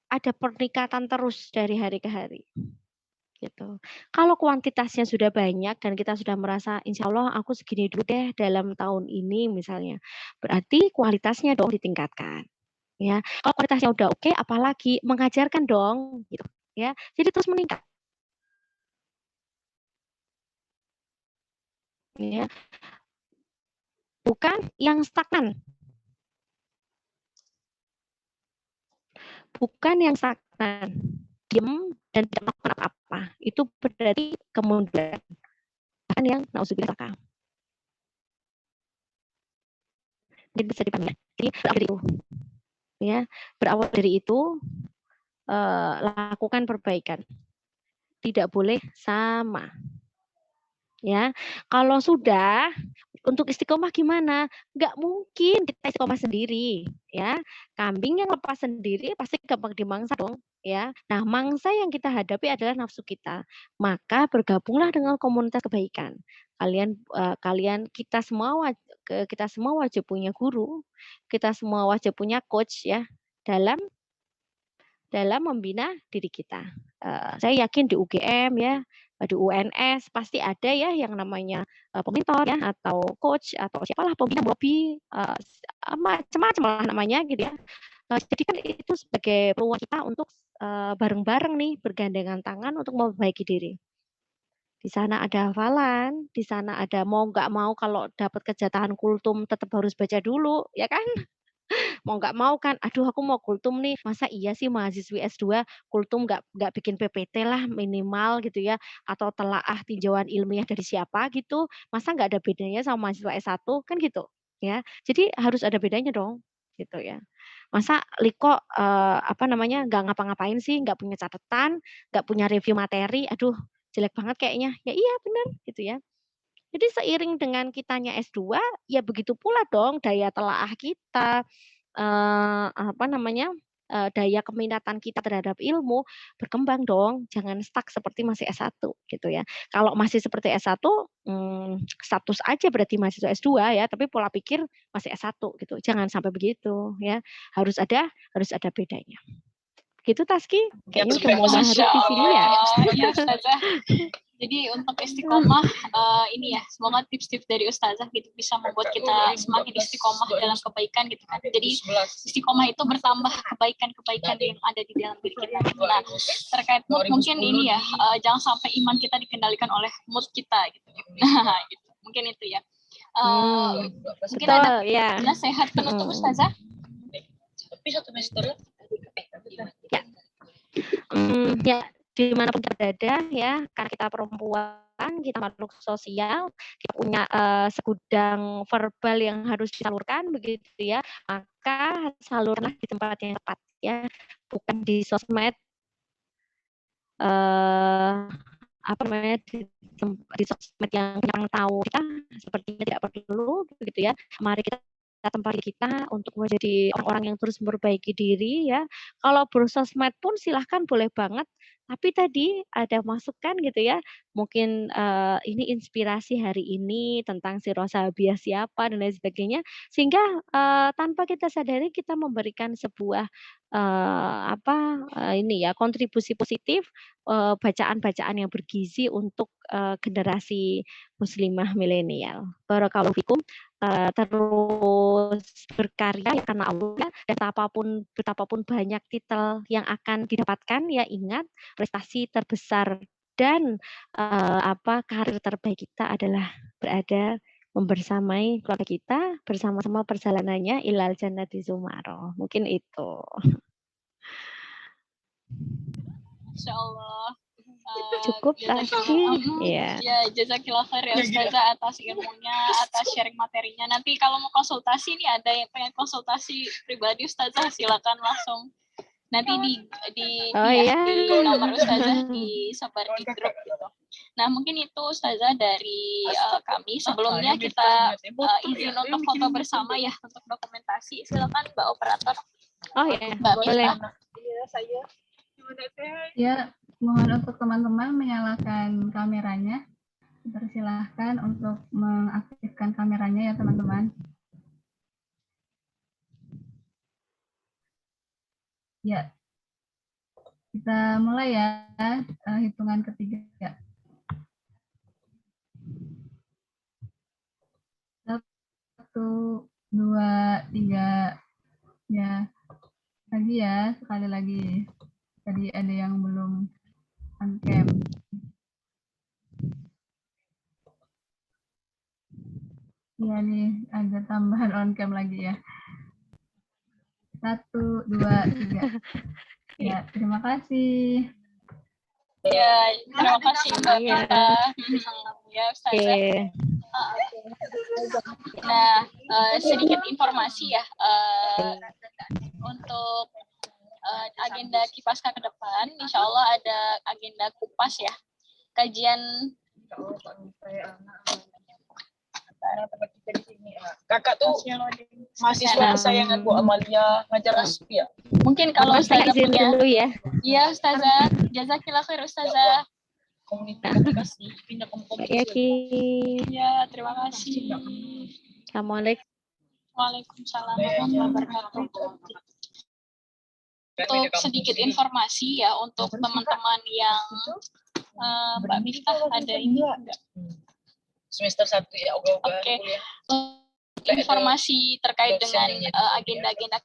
ada peningkatan terus dari hari ke hari. Gitu. Kalau kuantitasnya sudah banyak dan kita sudah merasa insya Allah aku segini dulu deh dalam tahun ini misalnya, berarti kualitasnya dong ditingkatkan. Ya, kalau kualitasnya udah oke, apalagi mengajarkan dong, gitu. Ya, jadi terus meningkat. Ya, bukan yang stagnan. Bukan yang stagnan, diem dan tidak melakukan apa-apa. Itu berarti kemunduran. Bahkan yang nauzubillah. Jadi bisa dipahami. Jadi berawal dari itu, ya, berawal dari itu lakukan perbaikan. Tidak boleh sama. Ya, kalau sudah untuk istiqomah gimana? Nggak mungkin kita istiqomah sendiri, ya. Kambing yang lepas sendiri pasti gampang dimangsa dong, ya. Nah, mangsa yang kita hadapi adalah nafsu kita. Maka bergabunglah dengan komunitas kebaikan. Kalian kita semua wajib punya guru, kita semua wajib punya coach ya dalam membina diri kita. Saya yakin di UGM ya, di UNS pasti ada ya yang namanya pementor ya atau coach atau siapalah pembina lobby macam-macam lah namanya gitu ya. Jadi kan itu sebagai peluang kita untuk bareng-bareng nih bergandengan tangan untuk memperbaiki diri. Di sana ada hafalan, di sana ada mau nggak mau kalau dapat kejatahan kultum tetap harus baca dulu, ya kan? Mau nggak mau kan, aduh aku mau kultum nih, masa iya sih mahasiswi S2 kultum nggak bikin PPT lah minimal gitu ya, atau telaah tinjauan ilmiah dari siapa gitu, masa nggak ada bedanya sama mahasiswa S1 kan gitu ya. Jadi harus ada bedanya dong gitu ya. Masa Liko nggak ngapa-ngapain sih, nggak punya catatan, nggak punya review materi, aduh jelek banget kayaknya. Ya iya benar gitu ya. Jadi seiring dengan kitanya S2, ya begitu pula dong daya telaah kita, daya keminatan kita terhadap ilmu berkembang dong, jangan stuck seperti masih S1 gitu ya. Kalau masih seperti S1, status aja berarti mahasiswa S2 ya, tapi pola pikir masih S1 gitu. Jangan sampai begitu ya. Harus ada bedanya. Gitu Taski, kayaknya udah mau maharut di sini ya. Iya, Ustazah. Jadi untuk istiqomah ini ya, semoga tips-tips dari Ustazah gitu bisa membuat kita semakin istiqomah dalam kebaikan gitu kan. Jadi istiqomah itu bertambah kebaikan-kebaikan yang ada di dalam diri kita. Nah, terkait mood mungkin ini ya, jangan sampai iman kita dikendalikan oleh mood kita gitu. Nah, gitu. Mungkin itu ya. Mungkin ada ya. nasihat penutup Ustazah? Tapi 1 semester ya dimanapun kita berada ya, karena kita perempuan, kita makhluk sosial, kita punya segudang verbal yang harus disalurkan begitu ya, maka salurlah di tempat yang tepat ya, bukan di sosmed di sosmed yang orang tahu kita sepertinya tidak perlu begitu ya. Mari kita tempat kita untuk menjadi orang-orang yang terus memperbaiki diri ya. Kalau bersosmed pun silahkan boleh banget, tapi tadi ada masukan gitu ya, mungkin ini inspirasi hari ini tentang si Rosabiah siapa dan lain sebagainya, sehingga tanpa kita sadari kita memberikan sebuah ini ya kontribusi positif, bacaan-bacaan yang bergizi untuk generasi muslimah milenial. Barakallahu fikum. Terus berkarya ya karena Allah ya, dan betapapun banyak titel yang akan didapatkan ya ingat prestasi terbesar dan karir terbaik kita adalah berada membersamai keluarga kita bersama-sama perjalanannya ilal jannati zumaro. Mungkin itu. Insya Allah. Cukup tadi ya. Ya, jazakillah khair ya Ustazah atas ilmunya, atas sharing materinya. Nanti kalau mau konsultasi nih ada yang pengen konsultasi pribadi Ustazah silakan langsung. Nanti di nomor Ustazah disebar di grup gitu. Nah, mungkin itu Ustazah dari kami. Sebelumnya kita izin untuk foto bersama ya untuk dokumentasi. Silakan Mbak Operator. Oh ya, Mbak boleh. Iya, saya. Ya, mohon untuk teman-teman menyalakan kameranya. Dipersilahkan untuk mengaktifkan kameranya ya teman-teman. Ya, kita mulai ya hitungan ketiga. 1, 2, 3. Ya, lagi ya, sekali lagi. Tadi ada yang belum on cam. Iya nih, ada tambahan on cam lagi ya. 1, 2, 3. Ya, terima kasih. Ya, terima kasih Mbak Mita. Ya, Ustazah. Nah, sedikit informasi ya untuk agenda Kipaska ke depan. Insya Allah ada agenda kupas ya, kajian. Kakak tuh mahasiswa kesayangan Bu Amalia ngajar aspi ya. Mungkin kalau Ustazah punya dulu ya. Iya Ustazah, jazakillah khair Ustazah. Komunikasi, pindah komunikasi. Ya, terima kasih. Assalamualaikum. Waalaikumsalam warahmatullahi wabarakatuh. Untuk sedikit informasi ya untuk teman-teman yang Mbak Miftah ada ini enggak? Semester 1 ya, Oke. Informasi terkait dengan agenda-agenda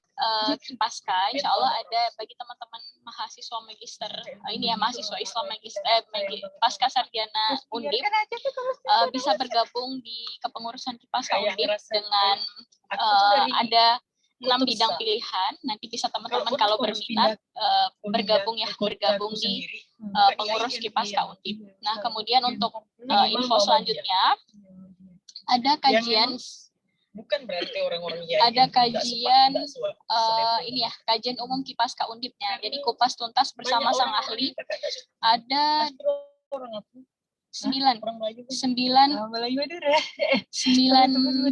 Kipaska, insya Allah ada bagi teman-teman mahasiswa magister, ini ya mahasiswa Islam magister, pasca sarjana Undip, bisa bergabung di kepengurusan Kipaska Undip dengan ada 6 bidang pilihan. Nanti bisa teman-teman kalau berminat bergabung di pengurus Kipaska Undip. Nah, kemudian untuk info selanjutnya ada kajian bukan berarti orang-orang ada kajian ini ya, kajian umum Kipaska Undipnya. Jadi kupas tuntas bersama sang ahli. Ada 9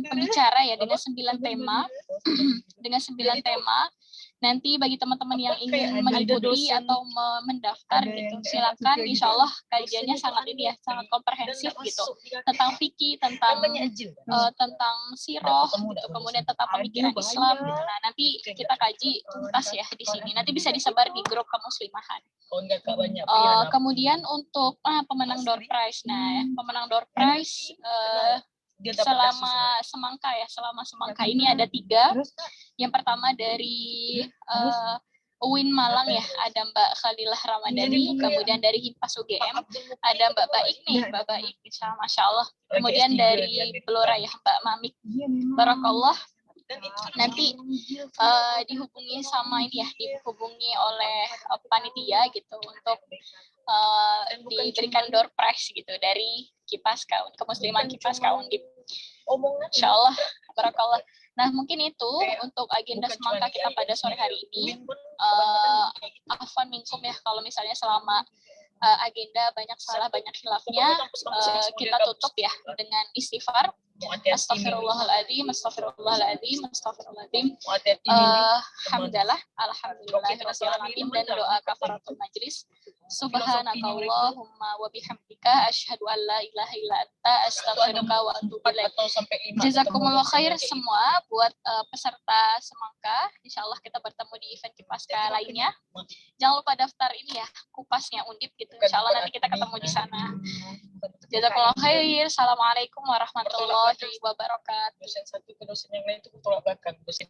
pembicara ya dengan 9 tema. Nanti bagi teman-teman yang ingin mengikuti atau mendaftar gitu, silakan. Insya Allah kajiannya sangat ini ya, sangat komprehensif gitu, tentang fikih, tentang siroh, gitu. Kemudian tentang pemikiran Islam. Gitu. Nah, nanti kita kaji tuntas ya di sini. Nanti bisa disebar di grup kemuslimahan. Kemudian untuk pemenang door prize. Nah, pemenang door prize selama semangka ini ada 3. Yang pertama dari UIN Malang ya, ada Mbak Khalilah Ramadhani. Kemudian dari Himpas UGM ada Mbak Baik nih, Mbak Baik, Masya Allah. Kemudian dari Blora ya, Mbak Mamik. Barakallah. Nanti dihubungi sama ini ya, dihubungi oleh panitia gitu untuk diberikan door prize gitu dari Kipaska, kemusliman Kipaska Undip. Insya Allah, barakallah. Nah, mungkin itu untuk agenda semangka kita pada sore hari ini. Afwan minkum ya, kalau misalnya selama agenda banyak salah, banyak khilafnya, kita tutup ya dengan istighfar. Astagfirullahaladzim, astagfirullahaladzim, astagfirullahaladzim. Hamdalah, alhamdulillahirrahmanirrahim, dan doa kafaratul majlis. Subhanakallahumma wa bihamdika asyhadu an la ilaha illa anta astaghfiruka wa atubu ilaik. Jazakumullah khair semua buat peserta semangka. Insyaallah kita bertemu di event Kipaska lainnya. Jangan lupa daftar ini ya, kupasnya Undip gitu. Insyaallah nanti kita ketemu di sana. Jazakumullah khair. Assalamualaikum warahmatullahi wabarakatuh. Dosen satu ke dosen yang lain itu bertolak belakang. Dosen